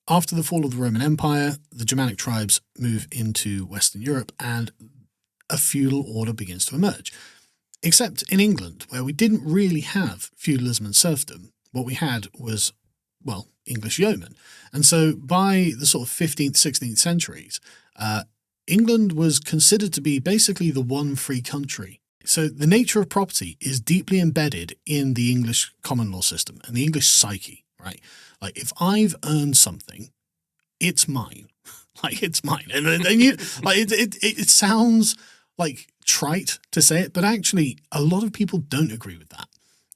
B: After the fall of the Roman Empire, the Germanic tribes move into Western Europe and a feudal order begins to emerge. Except in England, where we didn't really have feudalism and serfdom, what we had was, well, English yeomen. And so by the sort of 15th, 16th centuries, England was considered to be basically the one free country. So the nature of property is deeply embedded in the English common law system and the English psyche, right? Like, if I've earned something, it's mine. Like, it's mine. And you, like, it sounds like trite to say it, but actually a lot of people don't agree with that.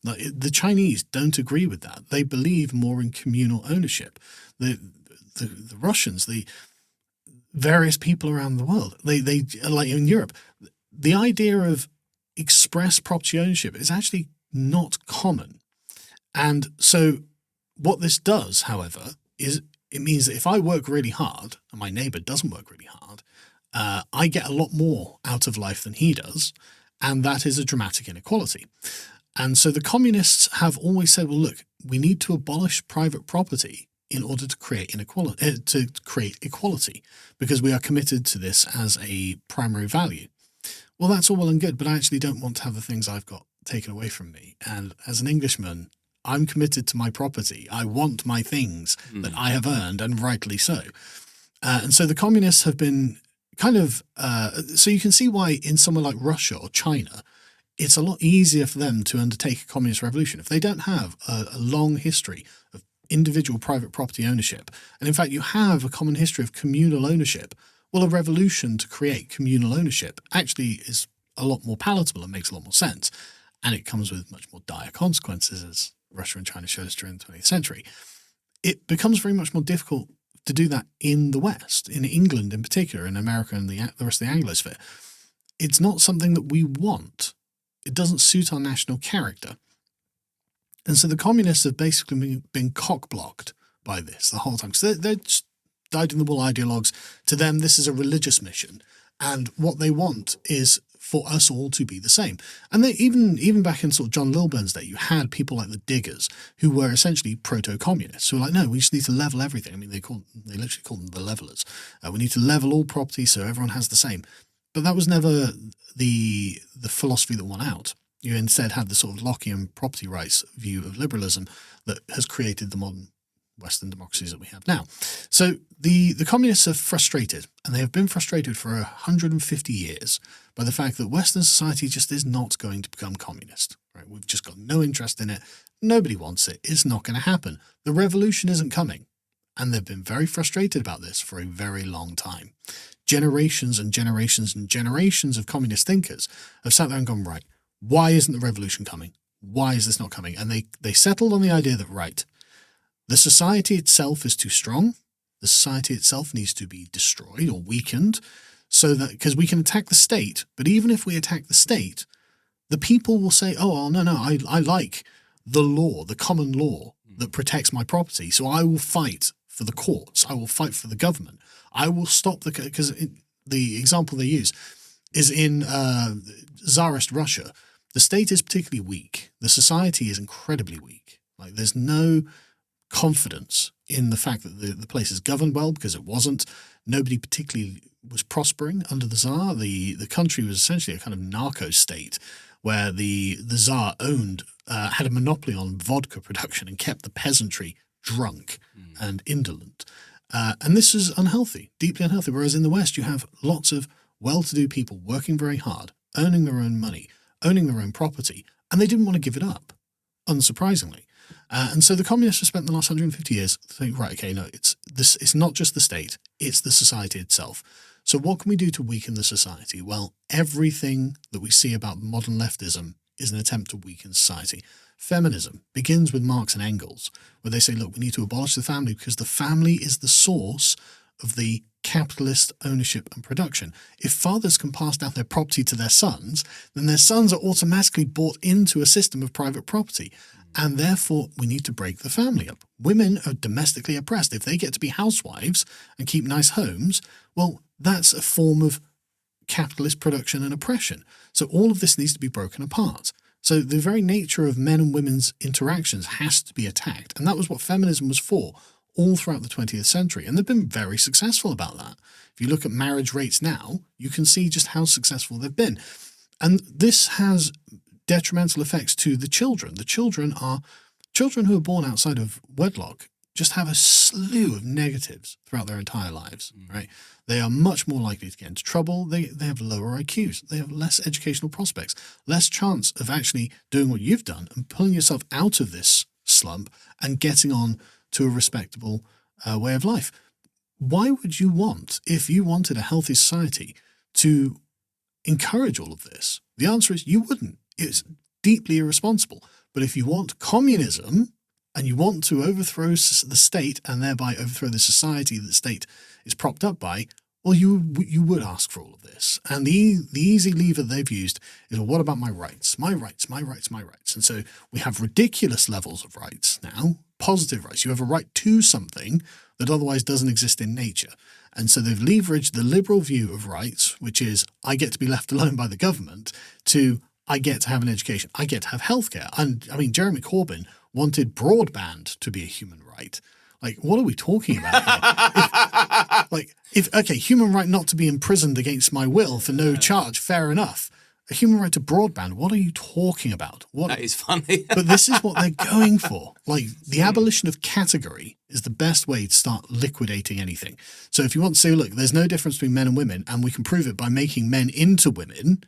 B: Like, the Chinese don't agree with that. They believe more in communal ownership. The Russians, the various people around the world, they like in Europe, the idea of express property ownership is actually not common. And so what this does, however, is it means that if I work really hard and my neighbor doesn't work really hard, I get a lot more out of life than he does, and that is a dramatic inequality. And so the communists have always said, well, look, we need to abolish private property in order to create equality, because we are committed to this as a primary value. Well, that's all well and good, but I actually don't want to have the things I've got taken away from me. And as an Englishman, I'm committed to my property. I want my things that I have earned, and rightly so. And so the communists have been kind of, so you can see why in somewhere like Russia or China, it's a lot easier for them to undertake a communist revolution. If they don't have a long history of individual private property ownership, and in fact you have a common history of communal ownership, well, a revolution to create communal ownership actually is a lot more palatable and makes a lot more sense. And it comes with much more dire consequences, as Russia and China showed us during the 20th century. It becomes very much more difficult to do that in the West, in England in particular, in America and the rest of the Anglosphere. It's not something that we want. It doesn't suit our national character. And so the communists have basically been cock-blocked by this the whole time. So they're just dyed-in-the-wool ideologues. To them, this is a religious mission. And what they want is for us all to be the same. And they even back in sort of John Lilburn's day, you had people like the Diggers who were essentially proto-communists who were like, no, we just need to level everything. I mean, they literally called them the levelers. We need to level all property so everyone has the same. But that was never the philosophy that won out. You instead had the sort of Lockean property rights view of liberalism that has created the modern Western democracies that we have now. So the communists are frustrated, and they have been frustrated for 150 years by the fact that Western society just is not going to become communist. Right? We've just got no interest in it. Nobody wants it. It's not going to happen. The revolution isn't coming. And they've been very frustrated about this for a very long time. Generations and generations and generations of communist thinkers have sat there and gone, right, why isn't the revolution coming? Why is this not coming? And they settled on the idea that, right, the society itself is too strong. The society itself needs to be destroyed or weakened, so that, because we can attack the state, but even if we attack the state, the people will say, oh, well, no, I like the law, the common law that protects my property. So I will fight for the courts. I will fight for the government. I will stop because the example they use is in Tsarist Russia. The state is particularly weak. The society is incredibly weak. Like there's no confidence in the fact that the place is governed well, because it wasn't. Nobody particularly was prospering under the Tsar. The country was essentially a kind of narco state where the Tsar had a monopoly on vodka production and kept the peasantry drunk and indolent. And this is unhealthy, deeply unhealthy. Whereas in the West, you have lots of well-to-do people working very hard, earning their own money, owning their own property, and they didn't want to give it up, unsurprisingly. And so the communists have spent the last 150 years saying, right, okay, no, it's not just the state, it's the society itself. So what can we do to weaken the society? Well, everything that we see about modern leftism is an attempt to weaken society. Feminism begins with Marx and Engels, where they say, look, we need to abolish the family because the family is the source of the capitalist ownership and production. If fathers can pass down their property to their sons, then their sons are automatically bought into a system of private property. And therefore, we need to break the family up. Women are domestically oppressed. If they get to be housewives and keep nice homes, well, that's a form of capitalist production and oppression. So all of this needs to be broken apart. So the very nature of men and women's interactions has to be attacked. And that was what feminism was for all throughout the 20th century. And they've been very successful about that. If you look at marriage rates now, you can see just how successful they've been. And this has detrimental effects to the children. The children who are born outside of wedlock just have a slew of negatives throughout their entire lives, right? They are much more likely to get into trouble. They have lower IQs. They have less educational prospects, less chance of actually doing what you've done and pulling yourself out of this slump and getting on to a respectable way of life. Why would you want, if you wanted a healthy society, to encourage all of this? The answer is you wouldn't. It's deeply irresponsible. But if you want communism and you want to overthrow the state and thereby overthrow the society that the state is propped up by, well, you would ask for all of this. And the easy lever they've used is, well, what about my rights? My rights, my rights, my rights. And so we have ridiculous levels of rights now, positive rights. You have a right to something that otherwise doesn't exist in nature. And so they've leveraged the liberal view of rights, which is I get to be left alone by the government, to I get to have an education. I get to have healthcare. And I mean, Jeremy Corbyn wanted broadband to be a human right. Like, what are we talking about here? Human right not to be imprisoned against my will for no charge, fair enough. A human right to broadband, what are you talking about?
A: That is funny.
B: But this is what they're going for. Like, the abolition of category is the best way to start liquidating anything. So if you want to say, look, there's no difference between men and women, and we can prove it by making men into women,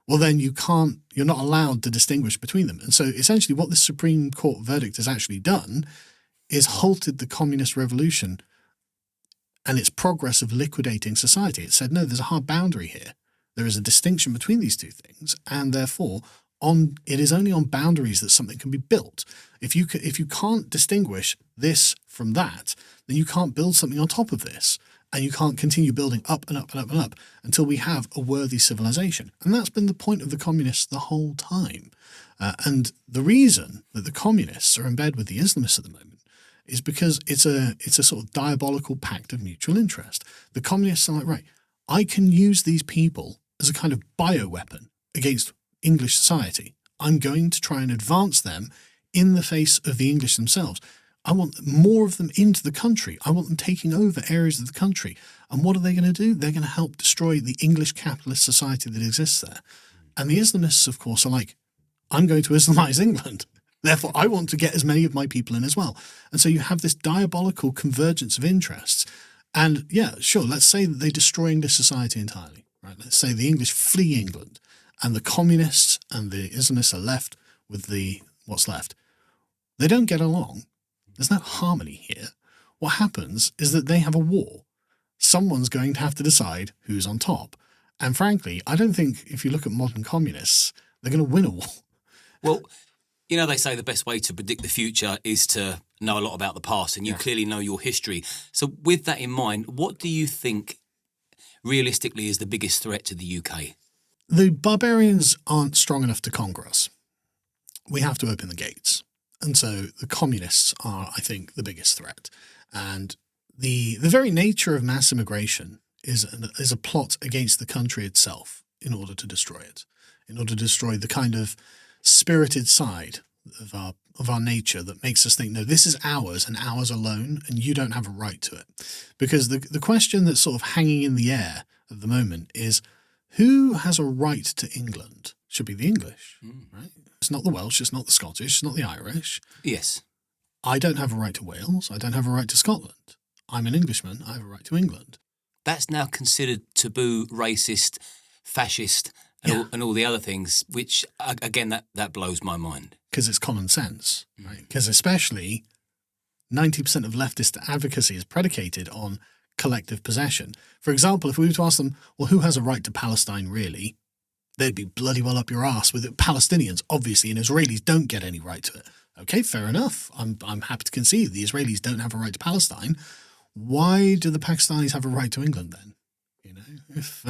B: well, then you're not allowed to distinguish between them. And so essentially what this Supreme Court verdict has actually done is halted the communist revolution and its progress of liquidating society. It said, no, there's a hard boundary here. There is a distinction between these two things, and therefore it is only on boundaries that something can be built. If you can't distinguish this from that, then you can't build something on top of this. And you can't continue building up and up and up and up until we have a worthy civilization. And that's been the point of the communists the whole time. And the reason that the communists are in bed with the Islamists at the moment is because it's a sort of diabolical pact of mutual interest. The communists are like, right, I can use these people as a kind of bioweapon against English society. I'm going to try and advance them in the face of the English themselves. I want more of them into the country. I want them taking over areas of the country. And what are they going to do? They're going to help destroy the English capitalist society that exists there. And the Islamists, of course, are like, I'm going to Islamize England. Therefore, I want to get as many of my people in as well. And so you have this diabolical convergence of interests. And yeah, sure, let's say that they're destroying this society entirely. Right? Let's say the English flee England and the communists and the Islamists are left with what's left. They don't get along. There's no harmony here. What happens is that they have a war. Someone's going to have to decide who's on top. And frankly, I don't think if you look at modern communists, they're going to win a war.
A: Well, they say the best way to predict the future is to know a lot about the past, and you clearly know your history. So with that in mind, what do you think realistically is the biggest threat to the UK?
B: the barbarians aren't strong enough to conquer us. We have to open the gates. And so the communists are, I think, the biggest threat. And the very nature of mass immigration is a plot against the country itself in order to destroy it, in order to destroy the kind of spirited side of our nature that makes us think, no, this is ours and ours alone, and you don't have a right to it. Because the question that's sort of hanging in the air at the moment is, who has a right to England? Should be the English, right? It's not the Welsh, it's not the Scottish, it's not the Irish.
A: Yes.
B: I don't have a right to Wales. I don't have a right to Scotland. I'm an Englishman. I have a right to England.
A: That's now considered taboo, racist, fascist, and all the other things, which, again, that blows my mind. Because
B: it's common sense, right? Because especially 90% of leftist advocacy is predicated on collective possession. For example, if we were to ask them, well, who has a right to Palestine really? They'd be bloody well up your ass with it. Palestinians, obviously, and Israelis don't get any right to it. Okay, fair enough. I'm happy to concede the Israelis don't have a right to Palestine. Why do the Pakistanis have a right to England then? You know, if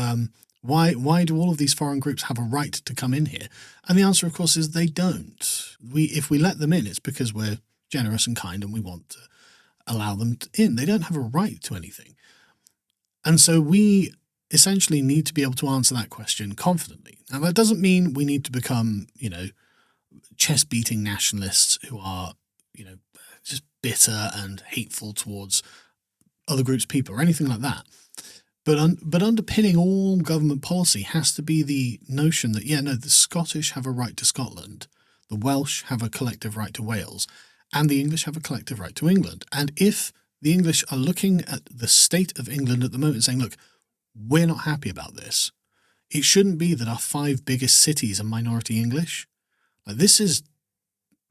B: why do all of these foreign groups have a right to come in here? And the answer, of course, is they don't. If we let them in, it's because we're generous and kind and we want to allow them in. They don't have a right to anything. And so we essentially need to be able to answer that question confidently. Now, that doesn't mean we need to become, chest-beating nationalists who are, just bitter and hateful towards other groups of people or anything like that. But underpinning all government policy has to be the notion that, the Scottish have a right to Scotland, the Welsh have a collective right to Wales, and the English have a collective right to England. And if the English are looking at the state of England at the moment saying, look, we're not happy about this, it shouldn't be that our 5 biggest cities are minority English. Like, this is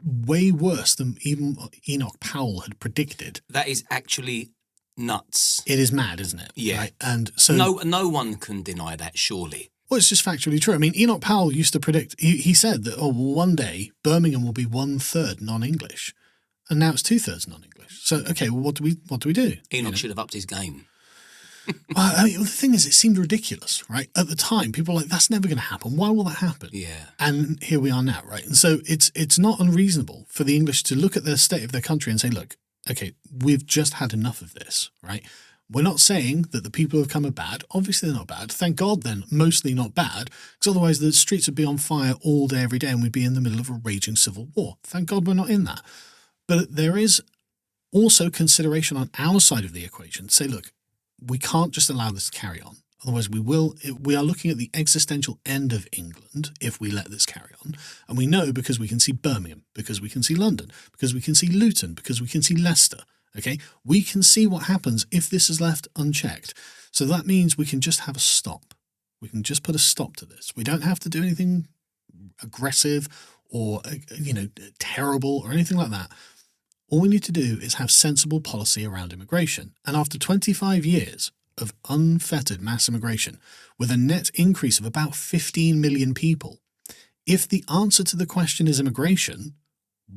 B: way worse than even Enoch Powell had predicted.
A: That is actually nuts.
B: It is mad, isn't it?
A: Yeah.
B: Right? And so
A: no one can deny that, surely.
B: Well, it's just factually true. I mean, Enoch Powell used to predict, he said that, one day Birmingham will be 1/3 non-English. And now it's 2/3 non-English. So, okay, well, what do we do?
A: Enoch should have upped his game.
B: I mean, the thing is, it seemed ridiculous, right? At the time, people were like, that's never going to happen. Why will that happen?
A: Yeah.
B: And here we are now, right? And so it's not unreasonable for the English to look at the state of their country and say, look, okay, we've just had enough of this, right? We're not saying that the people who have come are bad. Obviously, they're not bad. Thank God, then, mostly not bad, because otherwise the streets would be on fire all day, every day, and we'd be in the middle of a raging civil war. Thank God we're not in that. But there is also consideration on our side of the equation. Say, look, we can't just allow this to carry on. Otherwise, we are looking at the existential end of England if we let this carry on. And we know because we can see Birmingham, because we can see London, because we can see Luton, because we can see Leicester. Okay, we can see what happens if this is left unchecked. So that means we can just have a stop. We can just put a stop to this. We don't have to do anything aggressive or, terrible or anything like that. All we need to do is have sensible policy around immigration. And after 25 years of unfettered mass immigration, with a net increase of about 15 million people, if the answer to the question is immigration,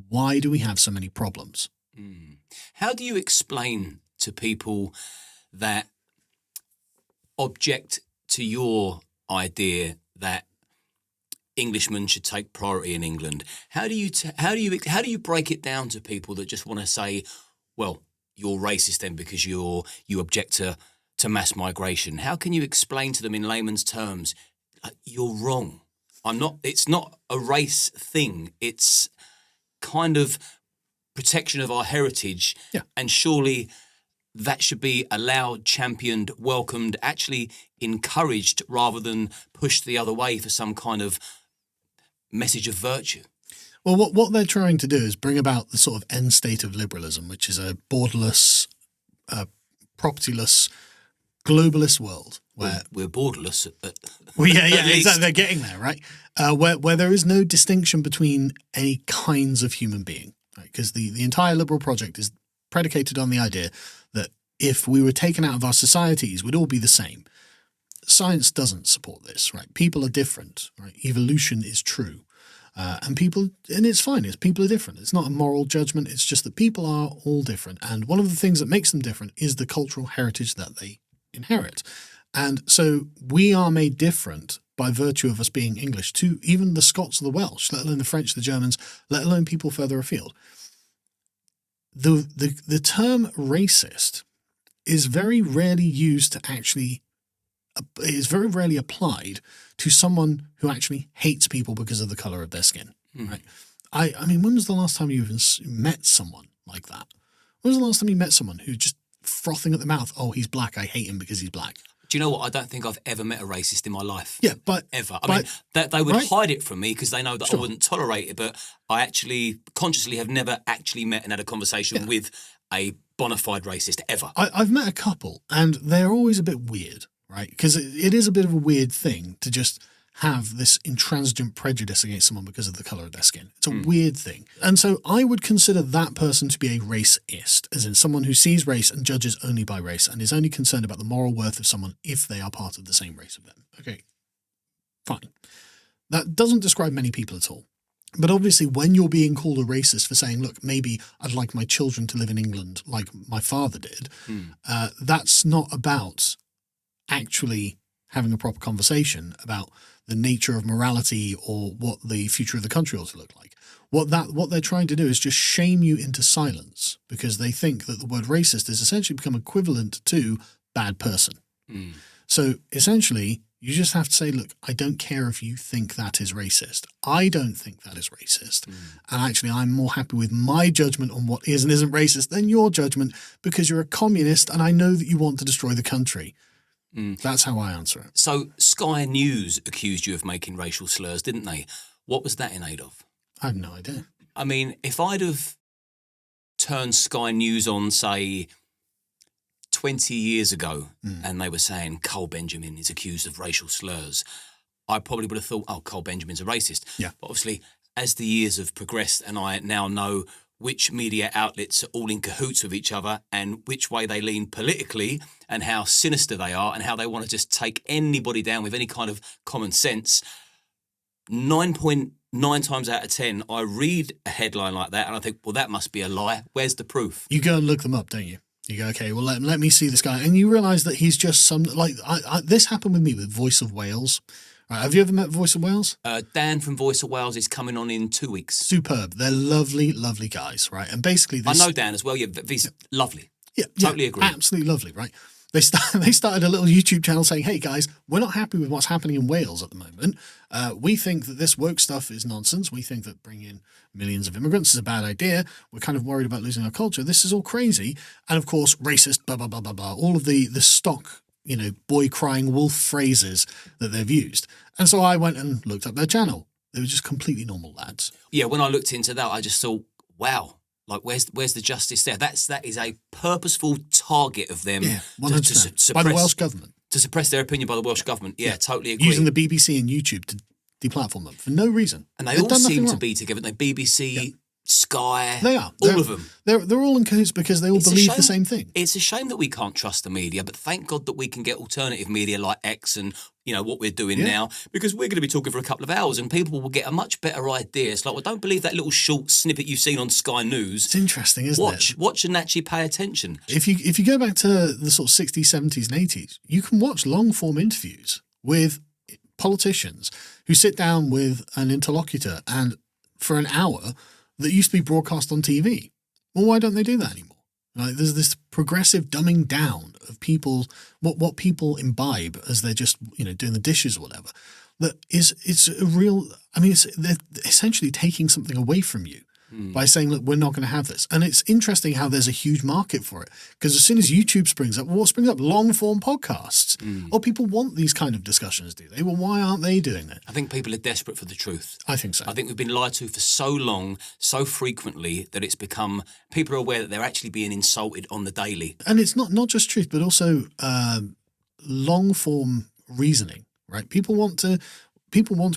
B: why do we have so many problems?
A: How do you explain to people that object to your idea that Englishmen should take priority in England? How do you break it down to people that just want to say, well, you're racist then because you object to mass migration? How can you explain to them in layman's terms, you're wrong? It's not a race thing. It's kind of protection of our heritage.
B: Yeah.
A: And surely that should be allowed, championed, welcomed, actually encouraged rather than pushed the other way for some kind of message of virtue.
B: Well, what they're trying to do is bring about the sort of end state of liberalism, which is a borderless, propertyless, globalist world where
A: we're borderless.
B: Well, yeah, exactly. They're getting there, right? Where there is no distinction between any kinds of human being, right? Because the entire liberal project is predicated on the idea that if we were taken out of our societies, we'd all be the same. Science doesn't support this, right? People are different, right? Evolution is true. And it's fine. People are different. It's not a moral judgment. It's just that people are all different. And one of the things that makes them different is the cultural heritage that they inherit. And so we are made different by virtue of us being English to even the Scots or the Welsh, let alone the French, the Germans, let alone people further afield. The term racist is very rarely used to actually, is very rarely applied to someone who actually hates people because of the color of their skin, right? I mean, when was the last time you even met someone like that? When was the last time you met someone who just frothing at the mouth, oh, he's black, I hate him because he's black?
A: Do you know what? I don't think I've ever met a racist in my life.
B: Yeah, but...
A: Ever. I mean, they would hide it from me because they know that
B: Sure.
A: I wouldn't tolerate it, but I actually consciously have never actually met and had a conversation with a bona fide racist, ever.
B: I've met a couple, and they're always a bit weird, right? Because it is a bit of a weird thing to just have this intransigent prejudice against someone because of the color of their skin. It's a weird thing. And so I would consider that person to be a racist, as in someone who sees race and judges only by race and is only concerned about the moral worth of someone if they are part of the same race of them. Okay, fine. That doesn't describe many people at all. But obviously when you're being called a racist for saying, look, maybe I'd like my children to live in England like my father did, that's not about actually having a proper conversation about the nature of morality or what the future of the country ought to look like. What they're trying to do is just shame you into silence because they think that the word racist has essentially become equivalent to bad person. So essentially, you just have to say, look, I don't care if you think that is racist. I don't think that is racist. And actually, I'm more happy with my judgment on what is and isn't racist than your judgment because you're a communist and I know that you want to destroy the country. That's how I answer it.
A: So Sky News accused you of making racial slurs, didn't they? What was that in aid of?
B: I have no idea.
A: I mean, if I'd have turned Sky News on, say, 20 years ago, and they were saying Cole Benjamin is accused of racial slurs, I probably would have thought, oh, Cole Benjamin's a racist.
B: Yeah.
A: But obviously, as the years have progressed and I now know which media outlets are all in cahoots with each other and which way they lean politically and how sinister they are and how they want to just take anybody down with any kind of common sense, 9.9 times out of 10, I read a headline like that and I think, well, that must be a lie. Where's the proof?
B: You go and look them up, don't you? You go, okay, well, let me see this guy. And you realise that he's just some, like, this happened with me with Voice of Wales. Right, have you ever met Voice of Wales?
A: Dan from Voice of Wales is coming on in 2 weeks.
B: Superb. They're lovely, lovely guys, right? And basically this...
A: I know Dan as well. Yeah, he's lovely.
B: Yeah,
A: totally agree.
B: Absolutely lovely, right? They started a little YouTube channel saying, hey guys, we're not happy with what's happening in Wales at the moment. We think that this woke stuff is nonsense. We think that bringing in millions of immigrants is a bad idea. We're kind of worried about losing our culture. This is all crazy. And of course, racist, blah, blah, blah, blah, blah. All of the stock, boy crying wolf phrases that they've used. And so I went and looked up their channel. They were just completely normal lads.
A: Yeah, when I looked into that, I just thought, wow. Like, where's the justice there? That is a purposeful target of them
B: to
A: suppress,
B: by the Welsh government.
A: To suppress their opinion by the Welsh government. Yeah, totally agree.
B: Using the BBC and YouTube to deplatform them for no reason.
A: And they all seem to be together. They BBC, Sky,
B: they are.
A: All of them.
B: They're all in cahoots because they all believe the same thing.
A: It's a shame that we can't trust the media, but thank God that we can get alternative media like X and what we're doing now, because we're going to be talking for a couple of hours and people will get a much better idea. It's like, well, don't believe that little short snippet you've seen on Sky News.
B: It's interesting, isn't it?
A: Watch and actually pay attention.
B: If you go back to the sort of 60s, 70s and 80s, you can watch long-form interviews with politicians who sit down with an interlocutor and for an hour that used to be broadcast on TV. Well, why don't they do that anymore? Like, there's this progressive dumbing down of people, what people imbibe as they're just, doing the dishes or whatever. That it's a real, they're essentially taking something away from you by saying, look, we're not going to have this. And it's interesting how there's a huge market for it. Because as soon as YouTube springs up, what springs up? Long form podcasts. Oh, people want these kind of discussions, do they? Well, why aren't they doing it?
A: I think people are desperate for the truth.
B: I think so.
A: I think we've been lied to for so long, so frequently, that it's become, people are aware that they're actually being insulted on the daily.
B: And it's not just truth, but also long form reasoning, right? People want to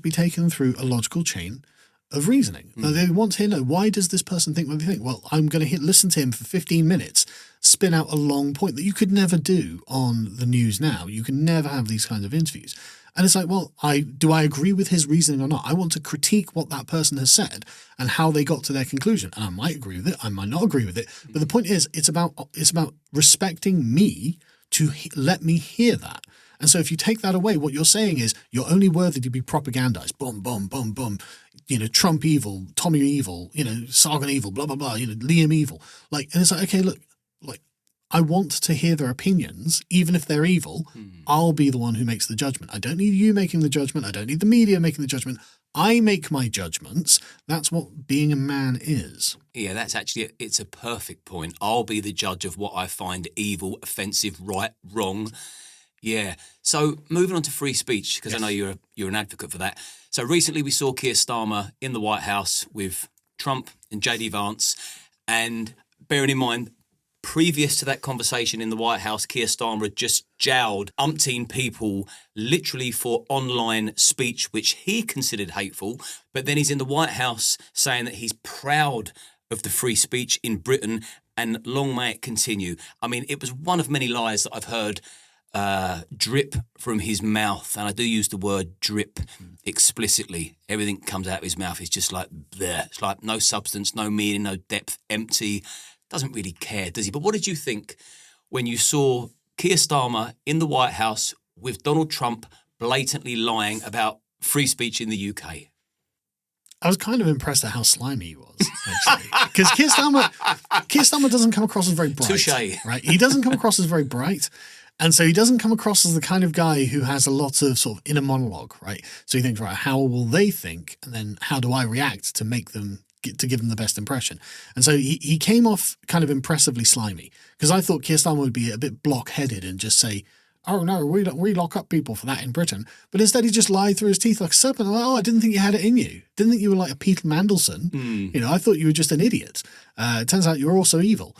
B: be taken through a logical chain of reasoning. They want to know, why does this person think what they think? Well, I'm going to listen to him for 15 minutes, spin out a long point that you could never do on the news now. You can never have these kinds of interviews. And it's like, well, do I agree with his reasoning or not? I want to critique what that person has said and how they got to their conclusion. And I might agree with it. I might not agree with it. But the point is, it's about respecting me to let me hear that. And so if you take that away, what you're saying is you're only worthy to be propagandized. Boom, boom, boom, boom. Trump evil, Tommy evil, Sargon evil, blah, blah, blah, Liam evil. And it's like, okay, look, I want to hear their opinions, even if they're evil. I'll be the one who makes the judgment. I don't need you making the judgment. I don't need the media making the judgment. I make my judgments. That's what being a man is.
A: Yeah, that's actually, it's a perfect point. I'll be the judge of what I find evil, offensive, right, wrong. Yeah. So moving on to free speech, because I know you're an advocate for that. So recently we saw Keir Starmer in the White House with Trump and JD Vance. And bearing in mind, previous to that conversation in the White House, Keir Starmer had just jailed umpteen people literally for online speech, which he considered hateful. But then he's in the White House saying that he's proud of the free speech in Britain, and long may it continue. I mean, it was one of many lies that I've heard drip from his mouth. And I do use the word drip explicitly. Everything that comes out of his mouth is just like bleh. It's like no substance, no meaning, no depth, empty. Doesn't really care, does he? But what did you think when you saw Keir Starmer in the White House with Donald Trump blatantly lying about free speech in the UK?
B: I was kind of impressed at how slimy he was, actually. Because Keir Starmer doesn't come across as very bright.
A: Touché.
B: Right? He doesn't come across as very bright. And so he doesn't come across as the kind of guy who has a lot of sort of inner monologue, right? So he thinks, right, how will they think? And then how do I react to make them, to give them the best impression? And so he came off kind of impressively slimy, because I thought Keir Starmer would be a bit block-headed and just say, oh no, we lock up people for that in Britain. But instead he just lied through his teeth like a serpent. Like, oh, I didn't think you had it in you. Didn't think you were like a Peter Mandelson. I thought you were just an idiot. It turns out you're also evil.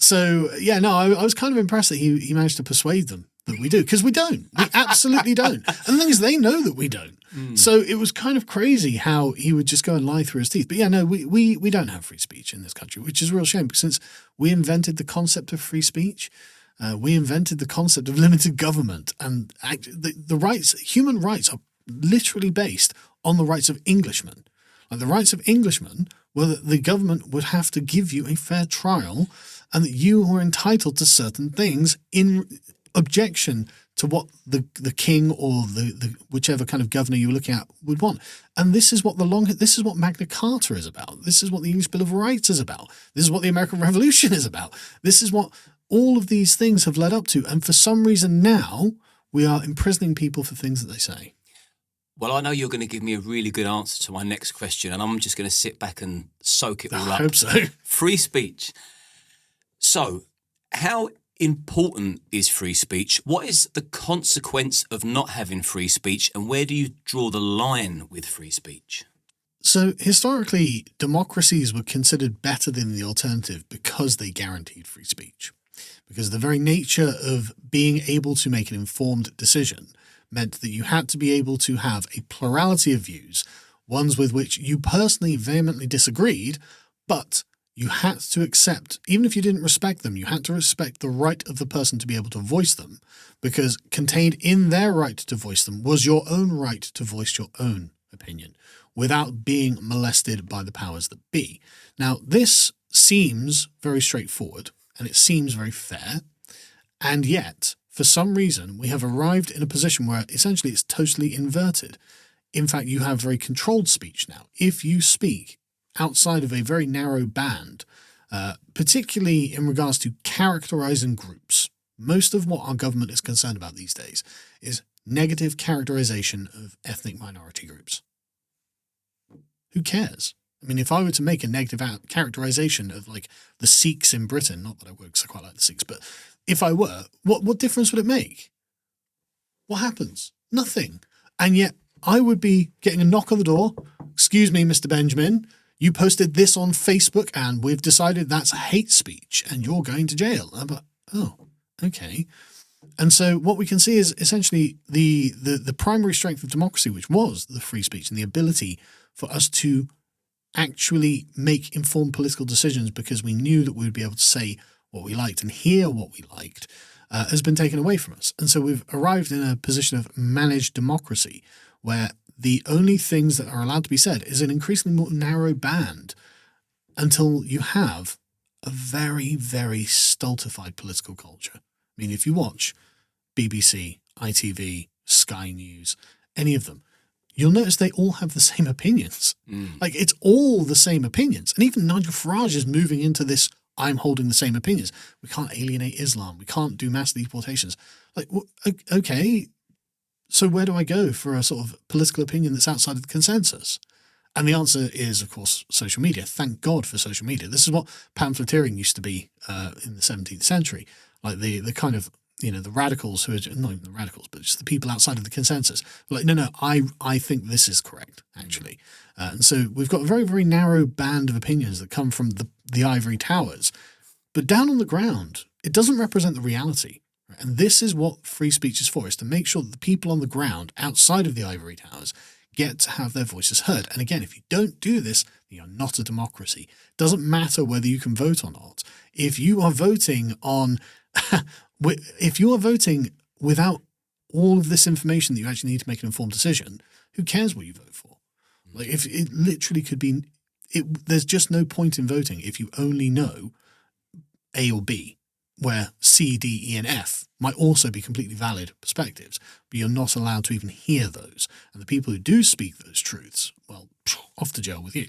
B: So yeah, no, I was kind of impressed that he managed to persuade them that we do, because we don't. We absolutely don't. And the thing is, they know that we don't. So it was kind of crazy how he would just go and lie through his teeth. But yeah, no, we don't have free speech in this country, which is a real shame, because since we invented the concept of free speech, we invented the concept of limited government, and the rights, human rights, are literally based on the rights of Englishmen. Like the rights of Englishmen were that the government would have to give you a fair trial, and that you were entitled to certain things in objection to what the king or the whichever kind of governor you were looking at would want. And this is what this is what Magna Carta is about. This is what the English Bill of Rights is about. This is what the American Revolution is about. This is what all of these things have led up to. And for some reason now, we are imprisoning people for things that they say.
A: Well, I know you're going to give me a really good answer to my next question, and I'm just going to sit back and soak it all up.
B: I hope so.
A: Free speech. So, how important is free speech? What is the consequence of not having free speech, and where do you draw the line with free speech?
B: So historically, democracies were considered better than the alternative because they guaranteed free speech. Because the very nature of being able to make an informed decision meant that you had to be able to have a plurality of views, ones with which you personally vehemently disagreed, but you had to accept, even if you didn't respect them, you had to respect the right of the person to be able to voice them, because contained in their right to voice them was your own right to voice your own opinion without being molested by the powers that be. Now, this seems very straightforward and it seems very fair, and yet, for some reason, we have arrived in a position where essentially it's totally inverted. In fact, you have very controlled speech now. If you speak outside of a very narrow band, particularly in regards to characterizing groups, most of what our government is concerned about these days is negative characterization of ethnic minority groups. Who cares? I mean, if I were to make a negative characterization of like the Sikhs in Britain, not that I would, because I quite like the Sikhs, but if I were, what difference would it make? What happens? Nothing. And yet I would be getting a knock on the door. Excuse me, Mr. Benjamin, you posted this on Facebook and we've decided that's hate speech and you're going to jail. I'm like, oh, okay. And so what we can see is essentially the primary strength of democracy, which was the free speech and the ability for us to actually make informed political decisions because we knew that we would be able to say what we liked and hear what we liked, has been taken away from us. And so we've arrived in a position of managed democracy where the only things that are allowed to be said is an increasingly more narrow band until you have a very, very stultified political culture. I mean, if you watch BBC, ITV, Sky News, any of them, you'll notice they all have the same opinions. Like, it's all the same opinions. And even Nigel Farage is moving into this, I'm holding the same opinions. We can't alienate Islam. We can't do mass deportations. Like, okay, so where do I go for a sort of political opinion that's outside of the consensus? And the answer is, of course, social media. Thank God for social media. This is what pamphleteering used to be in the 17th century. Like the kind of, you know, the radicals who are not even the radicals, but just the people outside of the consensus. Like, no, I think this is correct, actually. And so we've got a very, very narrow band of opinions that come from the ivory towers. But down on the ground, it doesn't represent the reality. Right? And this is what free speech is for, is to make sure that the people on the ground outside of the ivory towers get to have their voices heard. And again, if you don't do this, you're not a democracy. It doesn't matter whether you can vote or not. If you are voting on... if you are voting without all of this information that you actually need to make an informed decision, who cares what you vote for? Like, if it literally could be, there's just no point in voting if you only know A or B, where C, D, E, and F might also be completely valid perspectives, but you're not allowed to even hear those. And the people who do speak those truths, well, off to jail with you.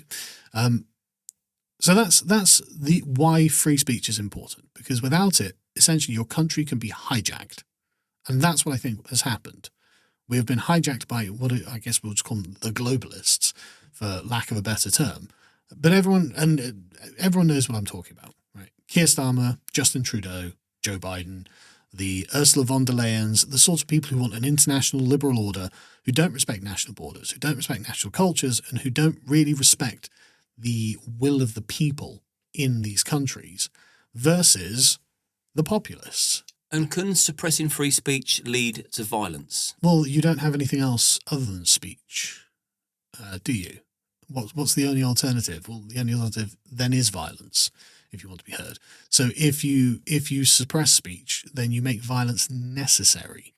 B: So that's the why free speech is important, because without it, essentially your country can be hijacked. And that's what I think has happened. We have been hijacked by what I guess we'll just call them the globalists, for lack of a better term. But everyone knows what I'm talking about, right? Keir Starmer, Justin Trudeau, Joe Biden, the Ursula von der Leyens, the sorts of people who want an international liberal order, who don't respect national borders, who don't respect national cultures, and who don't really respect the will of the people in these countries, versus the populists.
A: And can suppressing free speech lead to violence?
B: Well, you don't have anything else other than speech, do you? What's the only alternative? Well, the only alternative then is violence, if you want to be heard. So if you suppress speech, then you make violence necessary,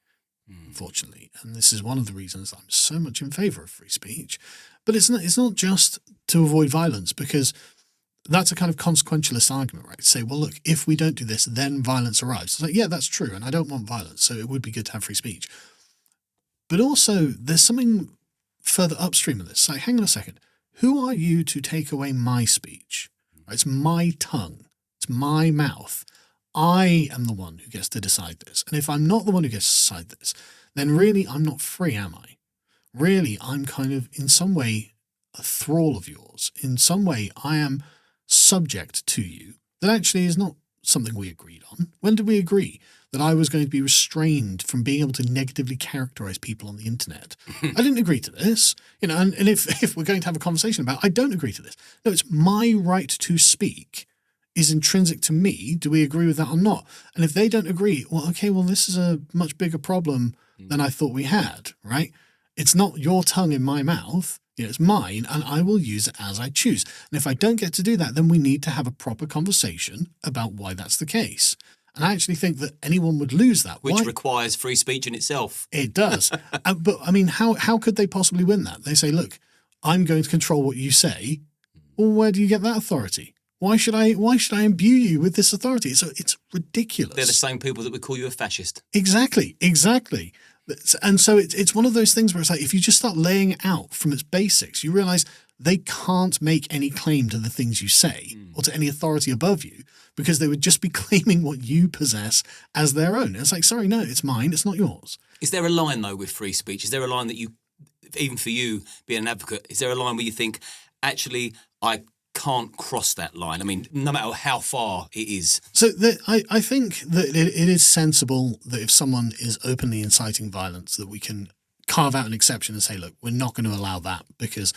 B: unfortunately. And this is one of the reasons I'm so much in favour of free speech. But it's not just to avoid violence, because that's a kind of consequentialist argument, right? Say, well, look, if we don't do this, then violence arrives. It's like, yeah, that's true, and I don't want violence, so it would be good to have free speech. But also, there's something further upstream of this. It's like, hang on a second. Who are you to take away my speech? Right? It's my tongue. It's my mouth. I am the one who gets to decide this. And if I'm not the one who gets to decide this, then really I'm not free, am I? Really, I'm kind of, in some way, a thrall of yours. In some way, I am subject to you. That actually is not something we agreed on. When did we agree that I was going to be restrained from being able to negatively characterize people on the internet? I didn't agree to this. You know, and if we're going to have a conversation about, I don't agree to this. No, it's my right to speak is intrinsic to me. Do we agree with that or not? And if they don't agree, well, okay, well, this is a much bigger problem than I thought we had, right? It's not your tongue in my mouth. You know, it's mine, and I will use it as I choose. And if I don't get to do that, then we need to have a proper conversation about why that's the case. And I actually think that anyone would lose that.
A: Which requires free speech in itself.
B: It does. But, I mean, how could they possibly win that? They say, look, I'm going to control what you say. Well, where do you get that authority? Why should I imbue you with this authority? So it's ridiculous.
A: They're the same people that would call you a fascist.
B: Exactly. And so it's one of those things where it's like, if you just start laying it out from its basics, you realize they can't make any claim to the things you say or to any authority above you, because they would just be claiming what you possess as their own. And it's like, sorry, no, it's mine. It's not yours.
A: Is there a line, though, with free speech? Is there a line that you, even for you being an advocate, is there a line where you think, actually, I can't cross that line? I mean, no matter how far it is.
B: So I think that it is sensible that if someone is openly inciting violence, that we can carve out an exception and say, look, we're not going to allow that, because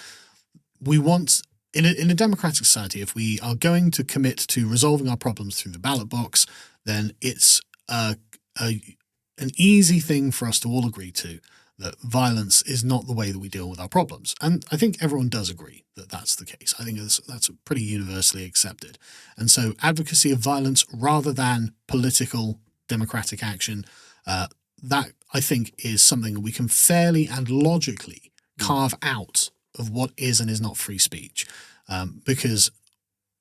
B: we want, in a democratic society, if we are going to commit to resolving our problems through the ballot box, then it's an easy thing for us to all agree to, that violence is not the way that we deal with our problems. And I think everyone does agree that that's the case. I think that's pretty universally accepted. And so advocacy of violence rather than political democratic action, that I think is something that we can fairly and logically carve out of what is and is not free speech, because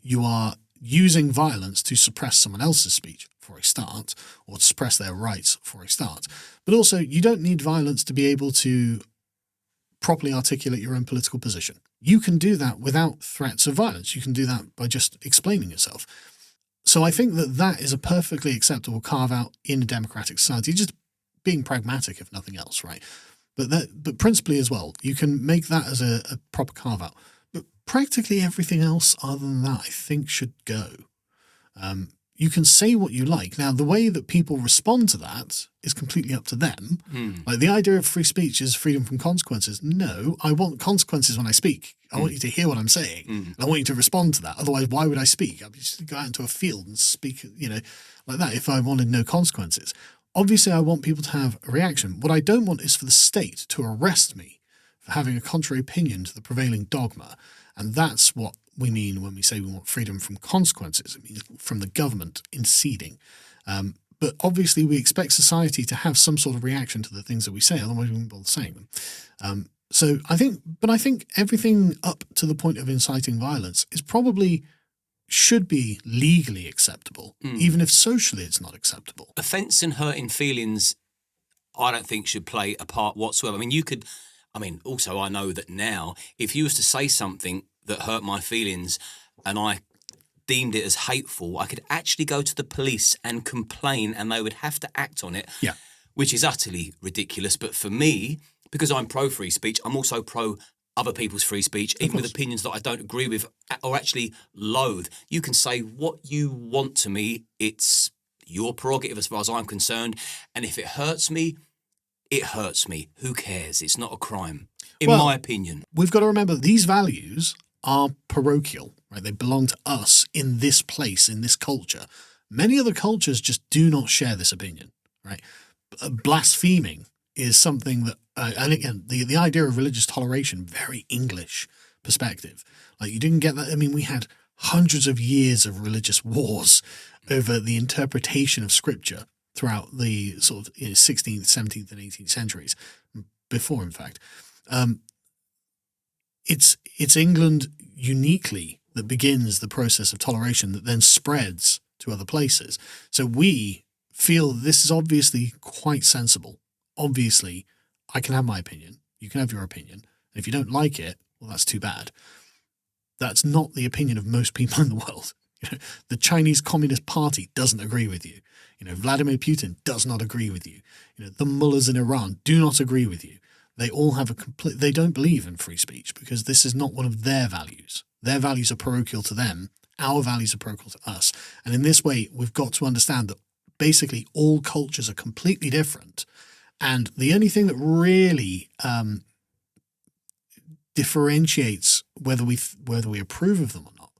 B: you are using violence to suppress someone else's speech. for a start, or to suppress their rights for a start. But also, you don't need violence to be able to properly articulate your own political position. You can do that without threats of violence. You can do that by just explaining yourself. So I think that that is a perfectly acceptable carve-out in a democratic society, just being pragmatic, if nothing else, right? But principally as well, you can make that as a proper carve-out. But practically everything else other than that, I think, should go. You can say what you like. Now, the way that people respond to that is completely up to them. Like the idea of free speech is freedom from consequences. No, I want consequences when I speak. I want you to hear what I'm saying. And I want you to respond to that. Otherwise, why would I speak? I'd just go out into a field and speak, like that if I wanted no consequences. Obviously, I want people to have a reaction. What I don't want is for the state to arrest me for having a contrary opinion to the prevailing dogma. And that's what we mean when we say we want freedom from consequences. It means from the government interceding. But obviously we expect society to have some sort of reaction to the things that we say, otherwise we won't bother saying them. So I think everything up to the point of inciting violence is probably should be legally acceptable, even if socially it's not acceptable.
A: Offence and hurting feelings, I don't think should play a part whatsoever. Also I know that now, if you was to say something that hurt my feelings and I deemed it as hateful, I could actually go to the police and complain and they would have to act on it, which is utterly ridiculous. But for me, because I'm pro-free speech, I'm also pro other people's free speech, even with opinions that I don't agree with or actually loathe. You can say what you want to me. It's your prerogative as far as I'm concerned. And if it hurts me, it hurts me. Who cares? It's not a crime, in my opinion.
B: We've got to remember these values are parochial, right? They belong to us in this place, in this culture. Many other cultures just do not share this opinion, right? Blaspheming is something that, and again, the idea of religious toleration, very English perspective. Like you didn't get that. I mean, we had hundreds of years of religious wars over the interpretation of scripture throughout the sort of 16th, 17th and 18th centuries, before in fact. It's England uniquely that begins the process of toleration that then spreads to other places. So we feel this is obviously quite sensible. Obviously, I can have my opinion. You can have your opinion. And if you don't like it, well, that's too bad. That's not the opinion of most people in the world. The Chinese Communist Party doesn't agree with you. Vladimir Putin does not agree with you. The mullahs in Iran do not agree with you. They all have they don't believe in free speech because this is not one of their values. Their values are parochial to them. Our values are parochial to us. And in this way, we've got to understand that basically all cultures are completely different. And the only thing that really differentiates whether we approve of them or not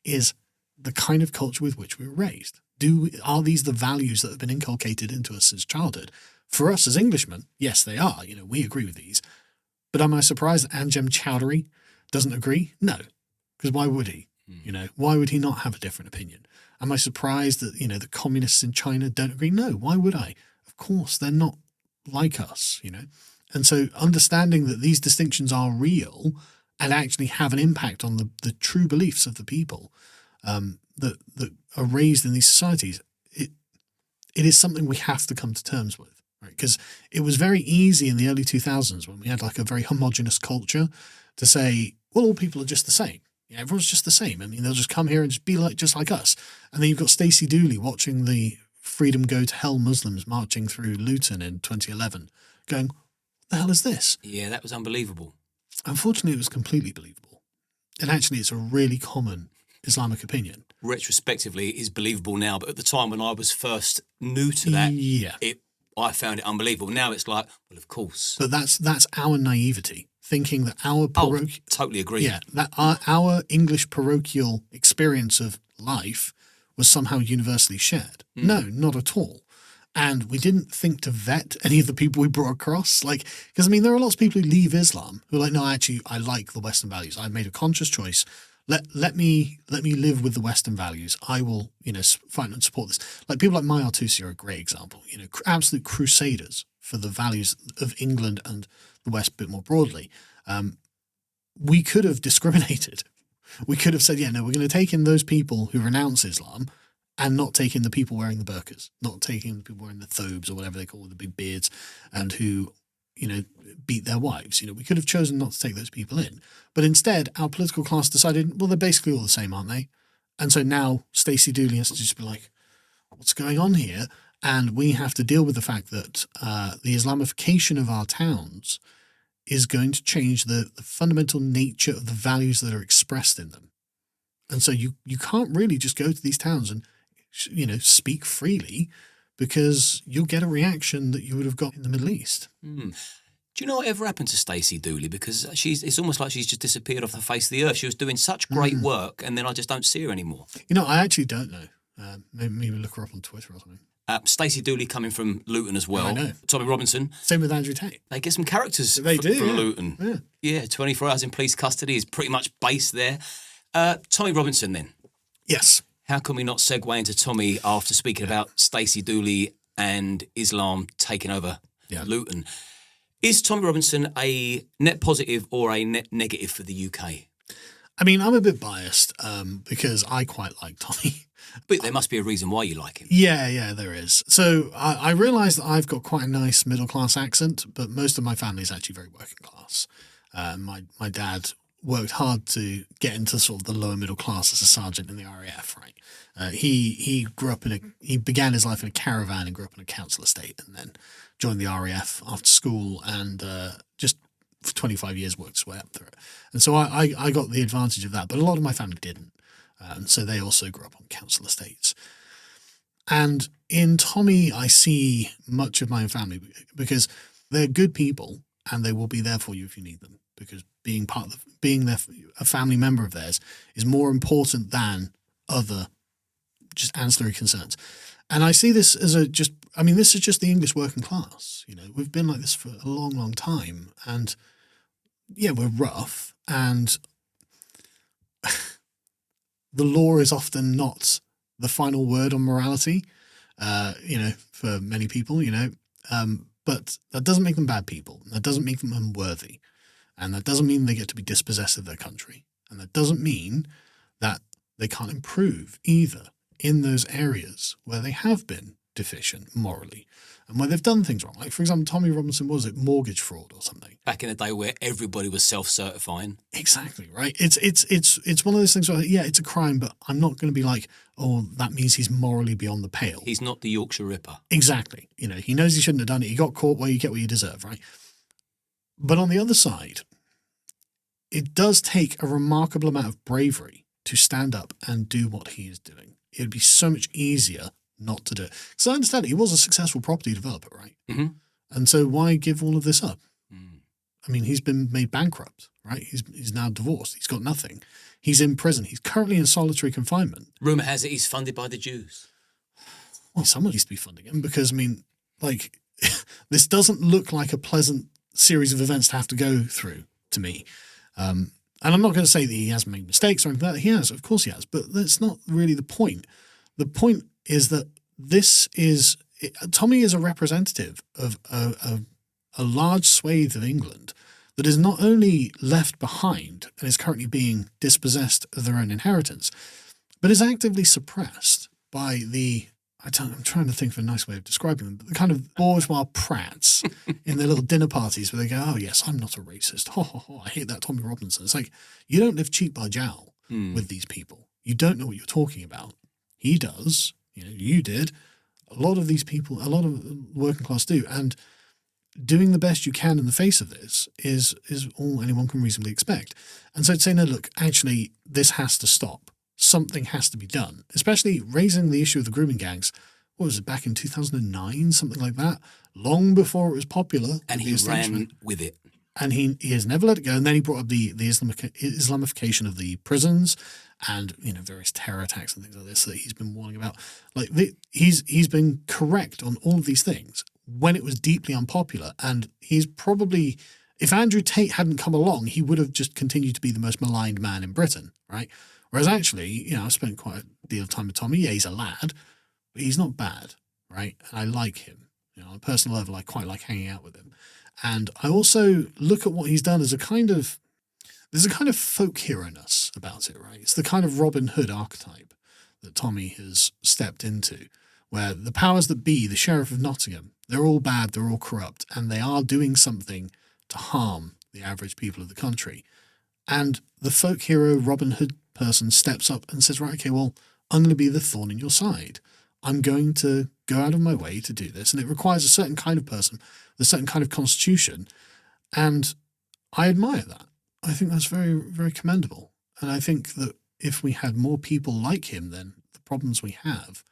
B: is the kind of culture with which we were raised. Are these the values that have been inculcated into us since childhood? For us as Englishmen, yes, they are. We agree with these. But am I surprised that Anjem Chowdhury doesn't agree? No, because why would he? Why would he not have a different opinion? Am I surprised that, the communists in China don't agree? No, why would I? Of course, they're not like us, And so understanding that these distinctions are real and actually have an impact on the true beliefs of the people that are raised in these societies, it is something we have to come to terms with, right? Because it was very easy in the early 2000s when we had like a very homogenous culture to say, well, all people are just the same. Everyone's just the same. I mean, they'll just come here and just be just like us. And then you've got Stacey Dooley watching the Freedom Go to Hell Muslims marching through Luton in 2011 going, what the hell is this?
A: Yeah, that was unbelievable.
B: Unfortunately, it was completely believable. And actually, it's a really common Islamic opinion.
A: Retrospectively, it is believable now, but at the time when I was first new to that, I found it unbelievable. Now it's like, well, of course.
B: But that's our naivety, thinking that our
A: totally agree.
B: Yeah, that our English parochial experience of life was somehow universally shared. No, not at all. And we didn't think to vet any of the people we brought across. Because there are lots of people who leave Islam who are like, no, actually, I like the Western values. I've made a conscious choice. Let me live with the Western values. I will, fight and support this. Like people like Maya Tusi are a great example. Absolute crusaders for the values of England and the West a bit more broadly. We could have discriminated. We could have said, we're going to take in those people who renounce Islam and not taking the people wearing the burqas, not taking the people wearing the thobes or whatever they call it, the big beards, and who, beat their wives. We could have chosen not to take those people in. But instead, our political class decided, well, they're basically all the same, aren't they? And so now Stacey Dooley has to just be like, what's going on here? And we have to deal with the fact that the Islamification of our towns is going to change the fundamental nature of the values that are expressed in them. And so you can't really just go to these towns and, speak freely, because you'll get a reaction that you would have got in the Middle East.
A: Do you know what ever happened to Stacey Dooley? Because it's almost like she's just disappeared off the face of the earth. She was doing such great work, and then I just don't see her anymore.
B: I actually don't know. Maybe look her up on Twitter or something.
A: Stacey Dooley coming from Luton as well.
B: I know.
A: Tommy Robinson.
B: Same with Andrew Tate.
A: They get some characters from Luton. Yeah, 24 hours in police custody is pretty much based there. Tommy Robinson then.
B: Yes.
A: How can we not segue into Tommy after speaking about Stacey Dooley and Islam taking over Luton? Is Tommy Robinson a net positive or a net negative for the UK?
B: I mean, I'm a bit biased because I quite like Tommy.
A: But there must be a reason why you like him.
B: Yeah, there is. So I realise that I've got quite a nice middle-class accent, but most of my family is actually very working class. My dad worked hard to get into sort of the lower middle class as a sergeant in the RAF, right? He grew up he began his life in a caravan and grew up in a council estate, and then joined the RAF after school, and just for 25 years worked his way up through it. And so I got the advantage of that, but a lot of my family didn't. And so they also grew up on council estates. And in Tommy, I see much of my own family because they're good people and they will be there for you if you need them, because being a family member of theirs is more important than other just ancillary concerns. And I see this as this is just the English working class. We've been like this for a long, long time. And yeah, we're rough, and the law is often not the final word on morality, for many people, but that doesn't make them bad people. That doesn't make them unworthy. And that doesn't mean they get to be dispossessed of their country. And that doesn't mean that they can't improve either in those areas where they have been deficient morally and where they've done things wrong. Like, for example, Tommy Robinson, was it mortgage fraud or something?
A: Back in the day where everybody was self-certifying. Exactly,
B: right? It's one of those things where, yeah, it's a crime, but I'm not going to be like, oh, that means he's morally beyond the pale.
A: He's not the Yorkshire Ripper.
B: Exactly. He knows he shouldn't have done it. He got caught. Well, you get what you deserve, right? But on the other side, it does take a remarkable amount of bravery to stand up and do what he is doing. It would be so much easier not to do it. Because I understand he was a successful property developer, right?
A: Mm-hmm.
B: And so why give all of this up? I mean, he's been made bankrupt, right? He's now divorced. He's got nothing. He's in prison. He's currently in solitary confinement.
A: Rumour has it he's funded by the Jews.
B: Well, someone needs to be funding him because, I mean, like, this doesn't look like a pleasant series of events to have to go through to me. And I'm not going to say that he hasn't made mistakes or anything like that. He has, of course he has, but that's not really the point. The point is that Tommy is a representative of a large swathe of England that is not only left behind and is currently being dispossessed of their own inheritance, but is actively suppressed by I'm trying to think of a nice way of describing them, but the kind of bourgeois prats in their little dinner parties where they go, oh yes, I'm not a racist. I hate that Tommy Robinson. It's like, you don't live cheek by jowl with these people. You don't know what you're talking about. He does. You did. A lot of these people, a lot of working class do. And doing the best you can in the face of this is all anyone can reasonably expect. And so to say, no, look, actually, this has to stop. Something has to be done, especially raising the issue of the grooming gangs. What was it, back in 2009, something like that? Long before it was popular.
A: And he ran with it.
B: And he has never let it go. And then he brought up the Islamification of the prisons and, various terror attacks and things like this that he's been warning about. Like, he's been correct on all of these things when it was deeply unpopular. And he's probably, if Andrew Tate hadn't come along, he would have just continued to be the most maligned man in Britain, right? Whereas actually, I've spent quite a deal of time with Tommy. Yeah, he's a lad, but he's not bad, right? And I like him. On a personal level, I quite like hanging out with him. And I also look at what he's done as there's a kind of folk hero-ness about it, right? It's the kind of Robin Hood archetype that Tommy has stepped into, where the powers that be, the Sheriff of Nottingham, they're all bad, they're all corrupt, and they are doing something to harm the average people of the country. And the folk hero Robin Hood person steps up and says, right, okay, well, I'm going to be the thorn in your side. I'm going to go out of my way to do this. And it requires a certain kind of person, a certain kind of constitution. And I admire that. I think that's very, very commendable. And I think that if we had more people like him, then the problems we have,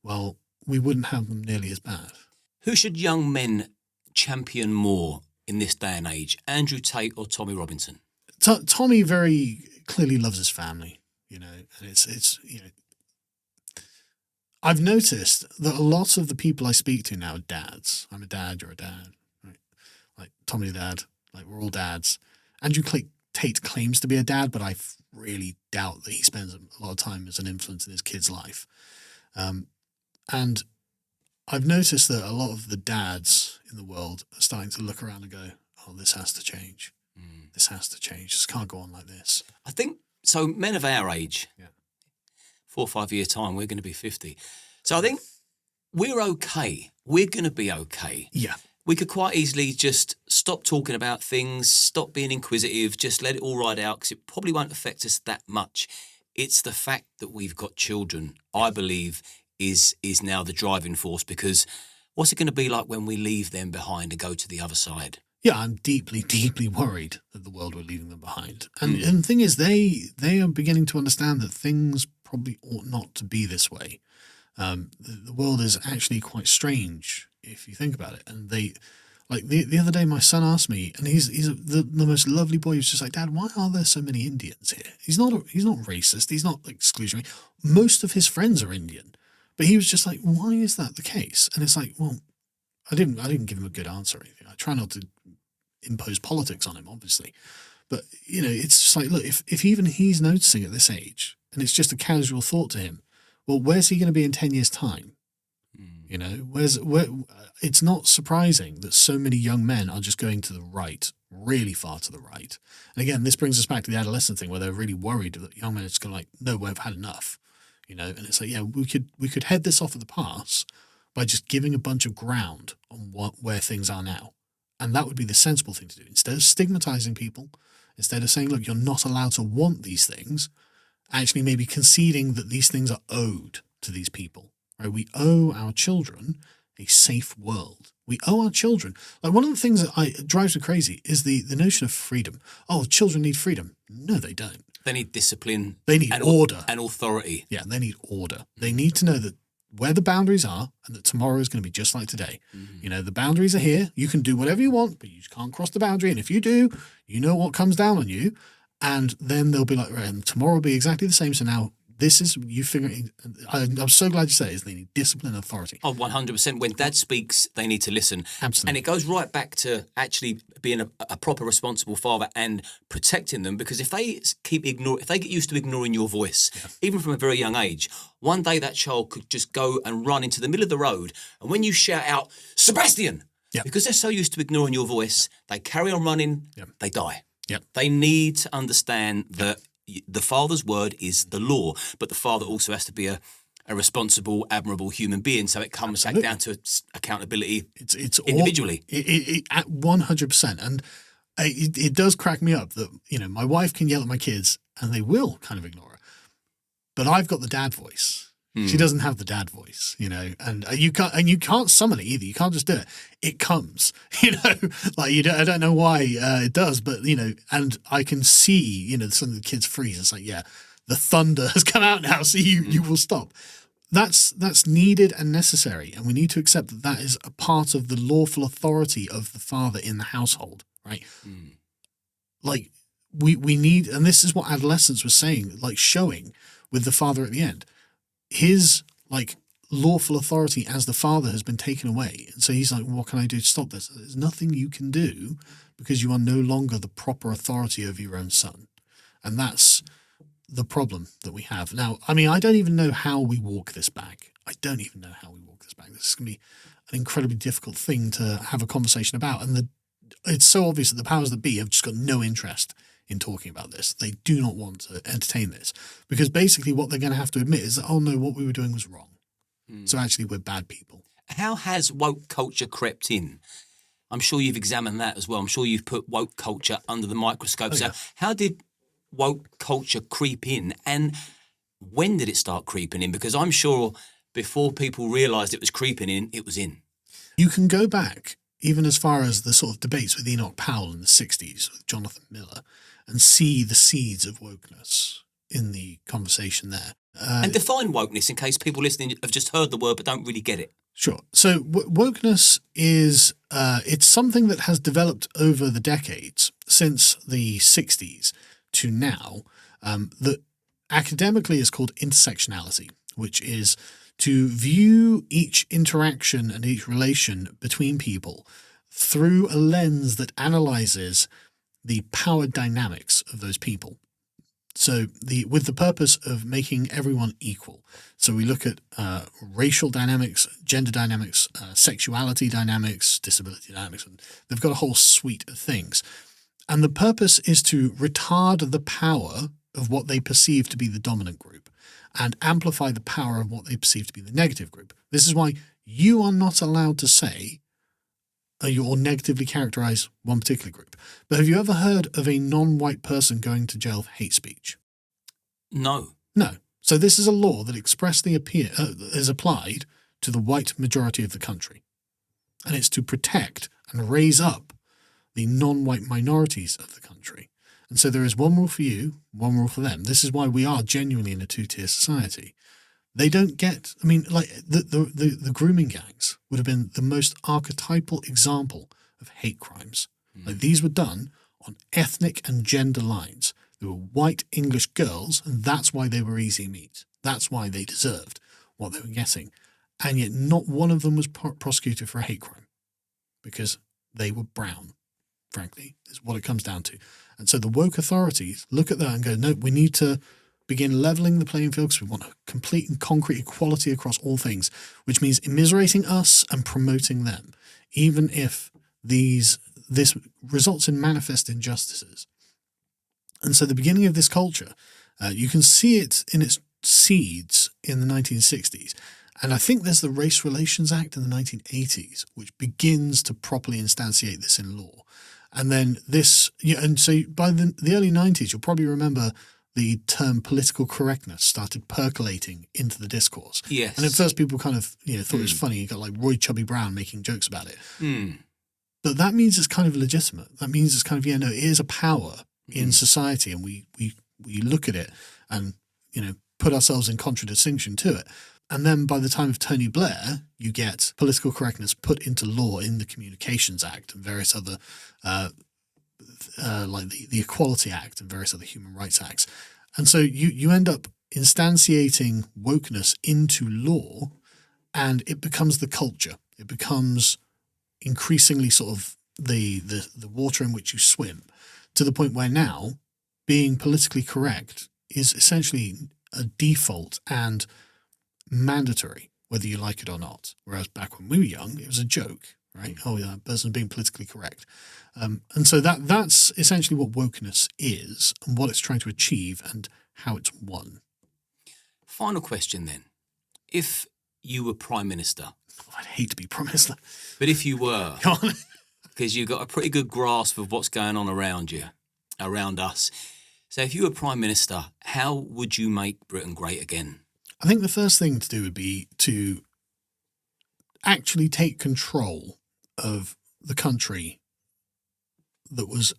B: well, we wouldn't have them nearly as bad.
A: Who should young men champion more in this day and age, Andrew Tate or Tommy Robinson?
B: Tommy very clearly loves his family, and it's I've noticed that a lot of the people I speak to now are dads. I'm a dad, you're a dad, right? Like Tommy's dad, like we're all dads. Andrew Tate claims to be a dad, but I really doubt that he spends a lot of time as an influence in his kid's life. And I've noticed that a lot of the dads in the world are starting to look around and go, oh, this has to change. This has to change. This can't go on like this.
A: I think, so men of our age,
B: Yeah.
A: 4 or 5 year time, we're going to be 50. So I think we're okay. We're going to be okay.
B: Yeah.
A: We could quite easily just stop talking about things, stop being inquisitive, just let it all ride out because it probably won't affect us that much. It's the fact that we've got children, I believe, is now the driving force, because what's it going to be like when we leave them behind and go to the other side?
B: Yeah, I'm deeply, deeply worried that the world we're leaving them behind. And the thing is, they are beginning to understand that things probably ought not to be this way. The world is actually quite strange if you think about it. And they, like the other day, my son asked me, and he's the most lovely boy. He was just like, Dad, why are there so many Indians here? He's not racist. He's not exclusionary. Most of his friends are Indian, but he was just like, why is that the case? And it's like, well, I didn't give him a good answer or anything. I try not to impose politics on him, obviously. But, it's just like, look, if even he's noticing at this age, and it's just a casual thought to him, well, where's he going to be in 10 years' time? It's not surprising that so many young men are just going to the right, really far to the right. And again, this brings us back to the adolescent thing where they're really worried that young men are just going to like, no, we've had enough, and it's like, yeah, we could head this off at the pass by just giving a bunch of ground on where things are now. And that would be the sensible thing to do. Instead of stigmatizing people, instead of saying, look, you're not allowed to want these things, actually maybe conceding that these things are owed to these people. Right? We owe our children a safe world. We owe our children. Like one of the things that drives me crazy is the notion of freedom. Oh, children need freedom. No, they don't.
A: They need discipline.
B: They need order.
A: And authority.
B: Yeah, they need order. They need to know that where the boundaries are and that tomorrow is going to be just like today. The boundaries are here. You can do whatever you want, but you just can't cross the boundary. And if you do, you know what comes down on you. And then they'll be like, right, and tomorrow will be exactly the same. So now this is you figuring. I'm so glad you say it. They need discipline and authority.
A: Oh, 100%. When dad speaks, they need to listen.
B: Absolutely.
A: And it goes right back to actually being a proper responsible father and protecting them, because if they get used to ignoring your voice, even from a very young age, one day that child could just go and run into the middle of the road. And when you shout out, Sebastian, because they're so used to ignoring your voice, they carry on running, they die.
B: Yep.
A: They need to understand that the father's word is the law, but the father also has to be a responsible, admirable human being. So it comes back down to accountability.
B: It's
A: individually.
B: At 100%. And it does crack me up that my wife can yell at my kids and they will kind of ignore her, but I've got the dad voice. She doesn't have the dad voice, and you can't summon it either. You can't just do it. It comes, I don't know why it does, but and I can see, some of the kids freeze. It's like, yeah, the thunder has come out now, so you will stop. That's needed and necessary, and we need to accept that that is a part of the lawful authority of the father in the household, right? Like we need, and this is what Adolescence was saying, like showing with the father at the end. His lawful authority as the father has been taken away. And so he's like, what can I do to stop this? There's nothing you can do because you are no longer the proper authority over your own son. And that's the problem that we have. Now, I mean, I don't even know how we walk this back. This is going to be an incredibly difficult thing to have a conversation about. And it's so obvious that the powers that be have just got no interest in talking about this. They do not want to entertain this because basically what they're going to have to admit is that, oh no, what we were doing was wrong. So actually we're bad people.
A: How has woke culture crept in? I'm sure you've examined that as well. I'm sure you've put woke culture under the microscope. So how did woke culture creep in, and when did it start creeping in? Because I'm sure before people realised it was creeping in, it was in.
B: You can go back even as far as the sort of debates with Enoch Powell in the 60s with Jonathan Miller and see the seeds of wokeness in the conversation there.
A: And define wokeness in case people listening have just heard the word but don't really get it.
B: Sure. So wokeness is it's something that has developed over the decades since the 60s to now that academically is called intersectionality, which is to view each interaction and each relation between people through a lens that analyzes the power dynamics of those people. So with the purpose of making everyone equal. So we look at racial dynamics, gender dynamics, sexuality dynamics, disability dynamics, and they've got a whole suite of things. And the purpose is to retard the power of what they perceive to be the dominant group and amplify the power of what they perceive to be the negative group. This is why you are not allowed to say or negatively characterize one particular group. But have you ever heard of a non-white person going to jail for hate speech?
A: No.
B: No. So this is a law that expressly is applied to the white majority of the country. And it's to protect and raise up the non-white minorities of the country. And so there is one rule for you, one rule for them. This is why we are genuinely in a two-tier society. They don't get, I mean, like the grooming gangs would have been the most archetypal example of hate crimes. Like these were done on ethnic and gender lines. They were white English girls, and that's why they were easy meat. That's why they deserved what they were getting. And yet not one of them was prosecuted for a hate crime because they were brown, frankly, is what it comes down to. And so the woke authorities look at that and go, no, we need to begin levelling the playing field because we want a complete and concrete equality across all things, which means immiserating us and promoting them, even if this results in manifest injustices. And so the beginning of this culture, you can see it in its seeds in the 1960s. And I think there's the Race Relations Act in the 1980s, which begins to properly instantiate this in law. And then and so by the early 90s, you'll probably remember the term political correctness started percolating into the discourse.
A: Yes.
B: And at first people kind of thought it was funny. You got like Roy Chubby Brown making jokes about it. But that means it's kind of legitimate. That means it's kind of, it is a power in society, and we look at it and, put ourselves in contradistinction to it. And then by the time of Tony Blair, you get political correctness put into law in the Communications Act and various other like the Equality Act and various other human rights acts. And so you end up instantiating wokeness into law, and it becomes the culture. It becomes increasingly sort of the water in which you swim, to the point where now being politically correct is essentially a default and mandatory, whether you like it or not. Whereas back when we were young, it was a joke, right? Oh, yeah, that person's being politically correct. And so that's essentially what wokeness is and what it's trying to achieve and how it's won.
A: Final question then. If you were Prime Minister.
B: I'd hate to be Prime Minister.
A: But if you were, because you've got a pretty good grasp of what's going on around you, around us. So if you were Prime Minister, how would you make Britain great again?
B: I think the first thing to do would be to actually take control of the country that was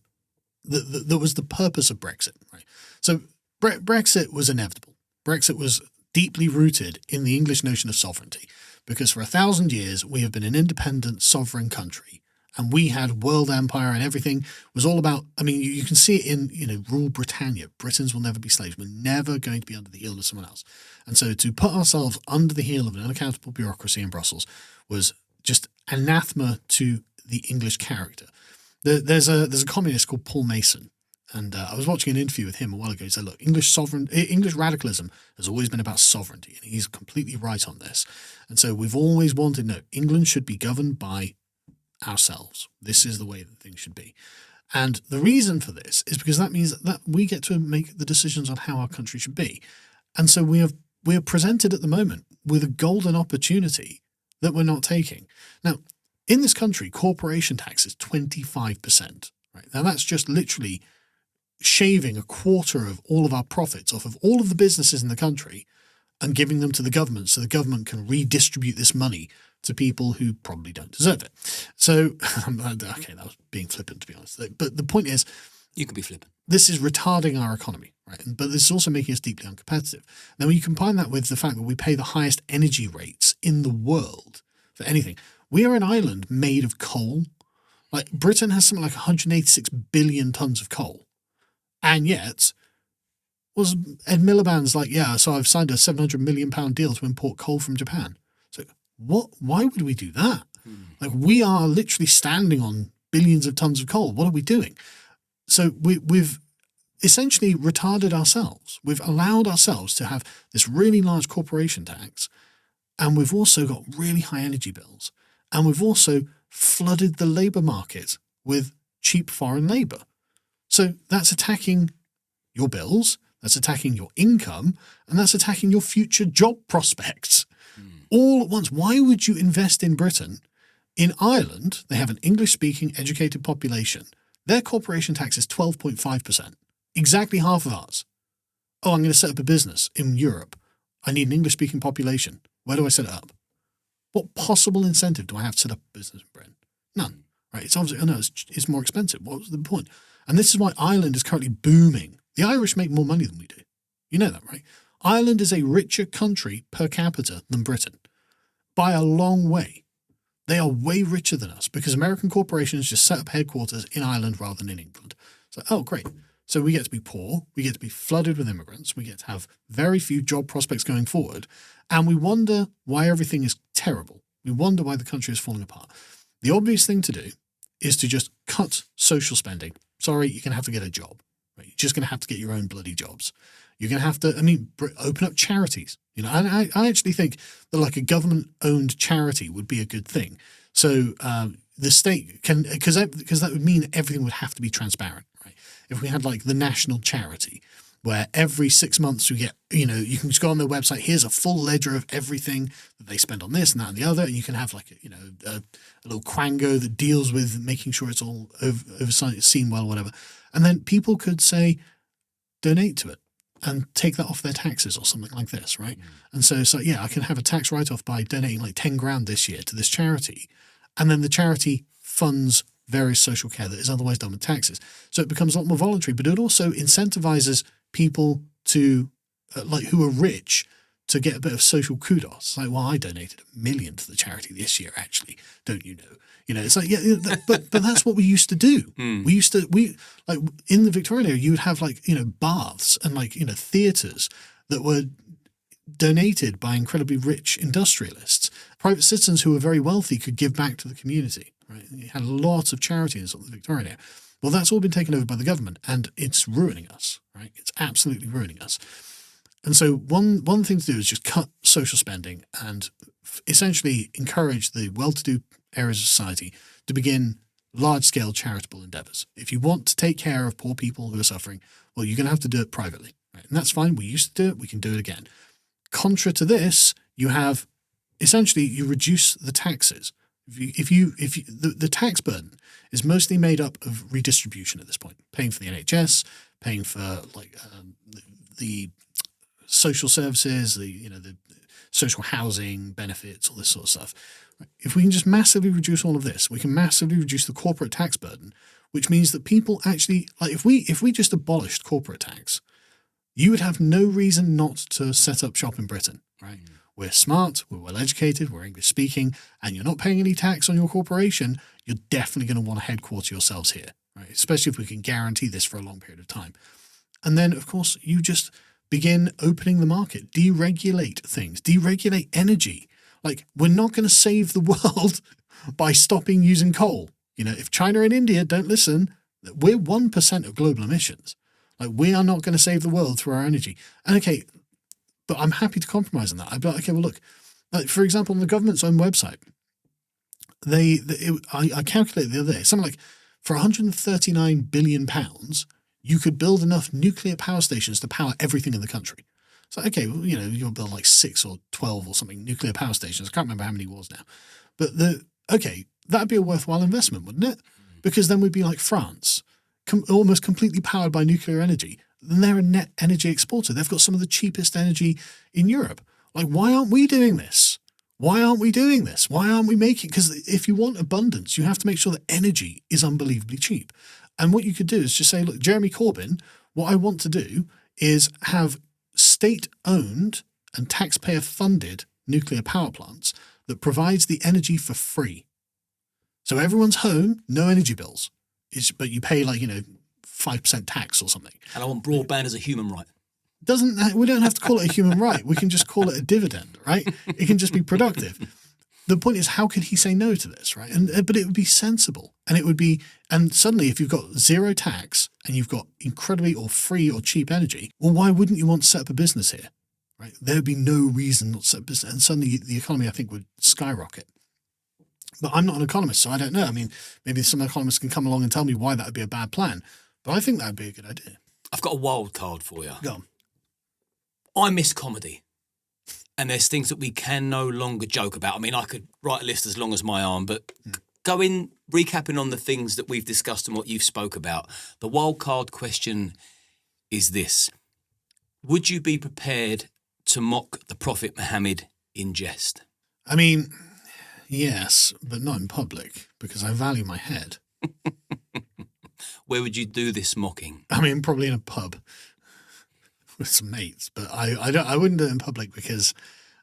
B: the purpose of Brexit, right? So Brexit was inevitable. Brexit was deeply rooted in the English notion of sovereignty, because for 1,000 years we have been an independent sovereign country, and we had world empire, and everything was all about, I mean, you can see it in, rule Britannia. Britons will never be slaves. We're never going to be under the heel of someone else. And so to put ourselves under the heel of an unaccountable bureaucracy in Brussels was just anathema to the English character. There's a communist called Paul Mason, and I was watching an interview with him a while ago. He said, look, English radicalism has always been about sovereignty, and he's completely right on this. And so we've always wanted, no, England should be governed by ourselves. This is the way that things should be. And the reason for this is because that means that we get to make the decisions on how our country should be. And so we are presented at the moment with a golden opportunity that we're not taking. Now, in this country, corporation tax is 25%. Right? Now, that's just literally shaving a quarter of all of our profits off of all of the businesses in the country and giving them to the government so the government can redistribute this money to people who probably don't deserve it. So, okay, that was being flippant, to be honest. But the point is,
A: you could be flippant.
B: This is retarding our economy, right? But this is also making us deeply uncompetitive. Now, when you combine that with the fact that we pay the highest energy rates in the world for anything, we are an island made of coal. Like Britain has something like 186 billion tons of coal. And yet, was Ed Miliband's like, yeah, so I've signed a £700 million deal to import coal from Japan. So what? Why would we do that? Like we are literally standing on billions of tons of coal. What are we doing? So we've essentially retarded ourselves. We've allowed ourselves to have this really large corporation tax, and we've also got really high energy bills, and we've also flooded the labour market with cheap foreign labour. So that's attacking your bills, that's attacking your income, and that's attacking your future job prospects all at once. Why would you invest in Britain? In Ireland, they have an English-speaking, educated population. Their corporation tax is 12.5%, exactly half of ours. Oh, I'm going to set up a business in Europe. I need an English-speaking population. Where do I set it up? What possible incentive do I have to set up a business in Britain? None, right? It's obviously, I know it's more expensive. What was the point? And this is why Ireland is currently booming. The Irish make more money than we do. You know that, right? Ireland is a richer country per capita than Britain by a long way. They are way richer than us because American corporations just set up headquarters in Ireland rather than in England. So, oh, great. So we get to be poor. We get to be flooded with immigrants. We get to have very few job prospects going forward. And we wonder why everything is terrible. We wonder why the country is falling apart. The obvious thing to do is to just cut social spending. Sorry, you're going to have to get a job. Right? You're just going to have to get your own bloody jobs. You're going to have to, open up charities. You know, and I actually think that like a government-owned charity would be a good thing. So the state can, because that would mean everything would have to be transparent, right? If we had like the national charity, where every 6 months you get, you can just go on their website. Here's a full ledger of everything that they spend on this and that and the other, and you can have like a little quango that deals with making sure it's all overseen well, whatever. And then people could say, donate to it and take that off their taxes or something like this, right? And so yeah, I can have a tax write-off by donating like 10 grand this year to this charity, and then the charity funds various social care that is otherwise done with taxes. So it becomes a lot more voluntary, but it also incentivizes people to who are rich to get a bit of social kudos. Like, well, I donated $1 million to the charity this year, actually, don't you know? It's like, yeah, but that's what we used to do. We like in the Victorian era, you would have like, baths and like, theatres that were donated by incredibly rich industrialists. Private citizens who were very wealthy could give back to the community, right? You had lots of charity in the Victorian era. Well, that's all been taken over by the government, and it's ruining us, right? It's absolutely ruining us. And so one thing to do is just cut social spending and essentially encourage the well-to-do areas of society to begin large-scale charitable endeavours. If you want to take care of poor people who are suffering, well, you're going to have to do it privately, right? And that's fine. We used to do it. We can do it again. Contra to this, you have essentially you reduce the taxes. The tax burden is mostly made up of redistribution at this point, paying for the NHS, paying for the social services, the social housing benefits, all this sort of stuff. If we can just massively reduce all of this, we can massively reduce the corporate tax burden, which means that people actually, like if we just abolished corporate tax, you would have no reason not to set up shop in Britain, right? We're smart, we're well educated, we're English speaking, and you're not paying any tax on your corporation, you're definitely going to want to headquarter yourselves here, right? Especially if we can guarantee this for a long period of time. And then, of course, you just begin opening the market, deregulate things, deregulate energy. Like, we're not going to save the world by stopping using coal. If China and India don't listen, we're 1% of global emissions. Like, we are not going to save the world through our energy. And okay, but I'm happy to compromise on that. I'd be like, okay, well, look, like, for example, on the government's own website, I calculated the other day, something like for £139 billion, you could build enough nuclear power stations to power everything in the country. So, okay, well, you know, you'll build like 6 or 12 or something nuclear power stations. I can't remember how many it was now. But that'd be a worthwhile investment, wouldn't it? Because then we'd be like France, almost completely powered by nuclear energy. Then they're a net energy exporter. They've got some of the cheapest energy in Europe. Like, why aren't we doing this? Why aren't we doing this? Why aren't we making? Because if you want abundance, you have to make sure that energy is unbelievably cheap. And what you could do is just say, look, Jeremy Corbyn, what I want to do is have state-owned and taxpayer-funded nuclear power plants that provides the energy for free. So everyone's home, no energy bills. But you pay 5% tax or something.
A: And I want broadband as a human right.
B: We don't have to call it a human right. We can just call it a dividend, right? It can just be productive. The point is, how could he say no to this, right? But it would be sensible, and suddenly, if you've got zero tax and you've got incredibly or free or cheap energy, well, why wouldn't you want to set up a business here, right? There would be no reason not to set up a business, and suddenly the economy, I think, would skyrocket. But I'm not an economist, so I don't know. I mean, maybe some economists can come along and tell me why that would be a bad plan, but I think that would be a good idea.
A: I've got a wild card for you.
B: Go on.
A: I miss comedy. And there's things that we can no longer joke about. I mean, I could write a list as long as my arm, but recapping on the things that we've discussed and what you've spoke about, the wild card question is this. Would you be prepared to mock the Prophet Muhammad in jest?
B: I mean, yes, but not in public, because I value my head.
A: Where would you do this mocking?
B: I mean, probably in a pub with some mates, but I wouldn't do it in public because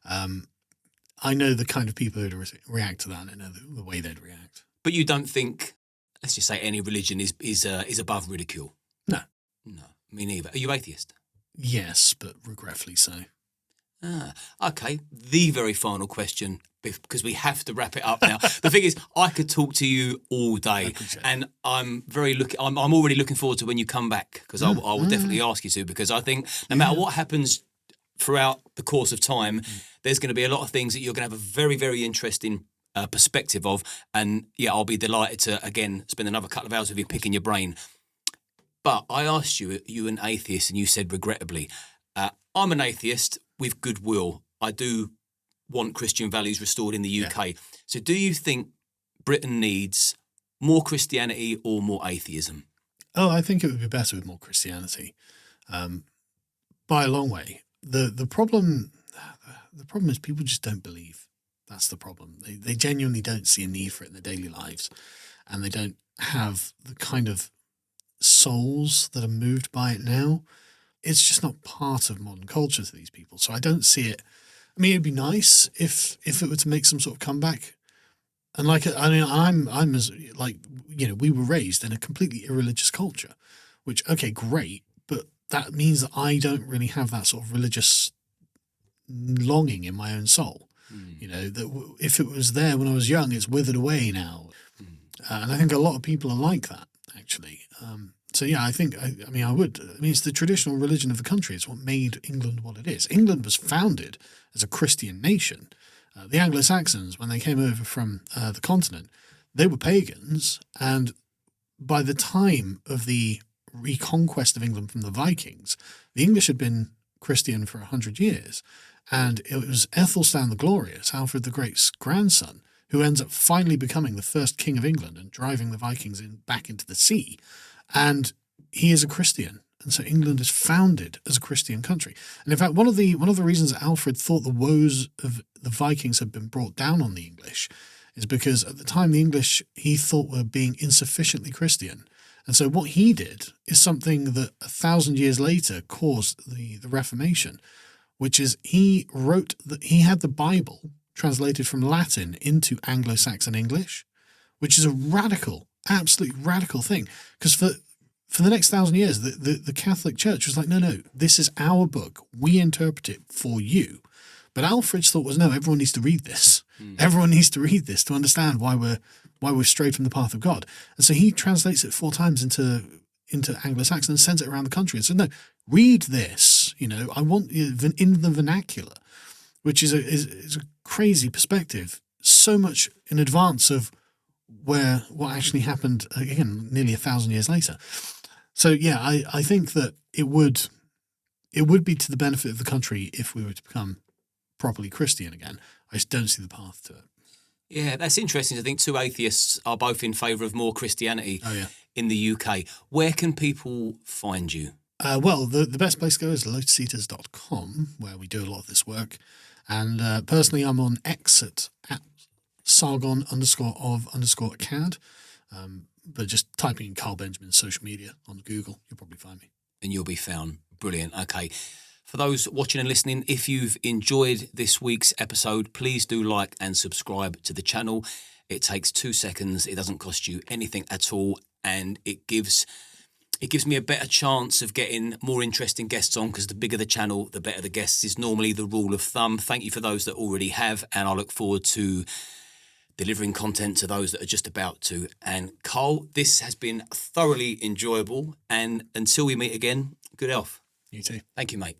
B: I know the kind of people who'd react to that, and I know the way they'd react.
A: But you don't think, let's just say, any religion is above ridicule?
B: No,
A: me neither. Are you atheist?
B: Yes, but regretfully so.
A: Okay. The very final question, because we have to wrap it up now. The thing is, I could talk to you all day, and I'm already looking forward to when you come back, because I will definitely ask you to, because I think no matter what happens throughout the course of time, there's going to be a lot of things that you're going to have a very, very interesting perspective of, and I'll be delighted to again spend another couple of hours with you picking your brain. But I asked you an atheist, and you said regrettably. I'm an atheist with goodwill. I do want Christian values restored in the UK. Yeah. So do you think Britain needs more Christianity or more atheism?
B: Oh, I think it would be better with more Christianity, by a long way. The problem is people just don't believe. That's the problem. They genuinely don't see a need for it in their daily lives, and they don't have the kind of souls that are moved by it now. It's just not part of modern culture to these people. So I don't see it. I mean, it'd be nice if it were to make some sort of comeback. And I'm as we were raised in a completely irreligious culture, which, okay, great. But that means that I don't really have that sort of religious longing in my own soul. That if it was there when I was young, it's withered away now. And I think a lot of people are like that, actually. So, yeah, I think, I would. I mean, it's the traditional religion of the country. It's what made England what it is. England was founded as a Christian nation. The Anglo-Saxons, when they came over from the continent, they were pagans. And by the time of the reconquest of England from the Vikings, the English had been Christian for 100 years. And it was Aethelstan the Glorious, Alfred the Great's grandson, who ends up finally becoming the first king of England and driving the Vikings back into the sea. And he is a Christian, and so England is founded as a Christian country. And in fact, one of the reasons Alfred thought the woes of the Vikings had been brought down on the English is because at the time the English he thought were being insufficiently Christian. And so what he did is something that 1,000 years later caused the Reformation, which is he had the Bible translated from Latin into Anglo-Saxon English, which is a absolutely radical thing, because for the next 1,000 years, the Catholic Church was like, no, this is our book. We interpret it for you. But Alfred's thought was, no, everyone needs to read this. Everyone needs to read this to understand why we're strayed from the path of God. And so he translates it 4 times into Anglo-Saxon and sends it around the country and said, no, read this. I want in the vernacular, which is a crazy perspective, so much in advance of what actually happened again nearly 1,000 years later. So yeah, I think that it would be to the benefit of the country if we were to become properly Christian again. I just don't see the path to it.
A: Yeah, that's interesting. I think two atheists are both in favour of more Christianity in the UK. Where can people find you?
B: Well, the best place to go is lotuseaters.com, where we do a lot of this work. And personally, I'm on X at Sargon_of_Akkad. But just typing in Carl Benjamin's social media on Google, you'll probably find me.
A: And you'll be found. Brilliant. Okay. For those watching and listening, if you've enjoyed this week's episode, please do like and subscribe to the channel. It takes 2 seconds. It doesn't cost you anything at all. And it gives me a better chance of getting more interesting guests on, because the bigger the channel, the better the guests is normally the rule of thumb. Thank you for those that already have. And I look forward to delivering content to those that are just about to. And Carl, this has been thoroughly enjoyable. And until we meet again, good health.
B: You too.
A: Thank you, mate.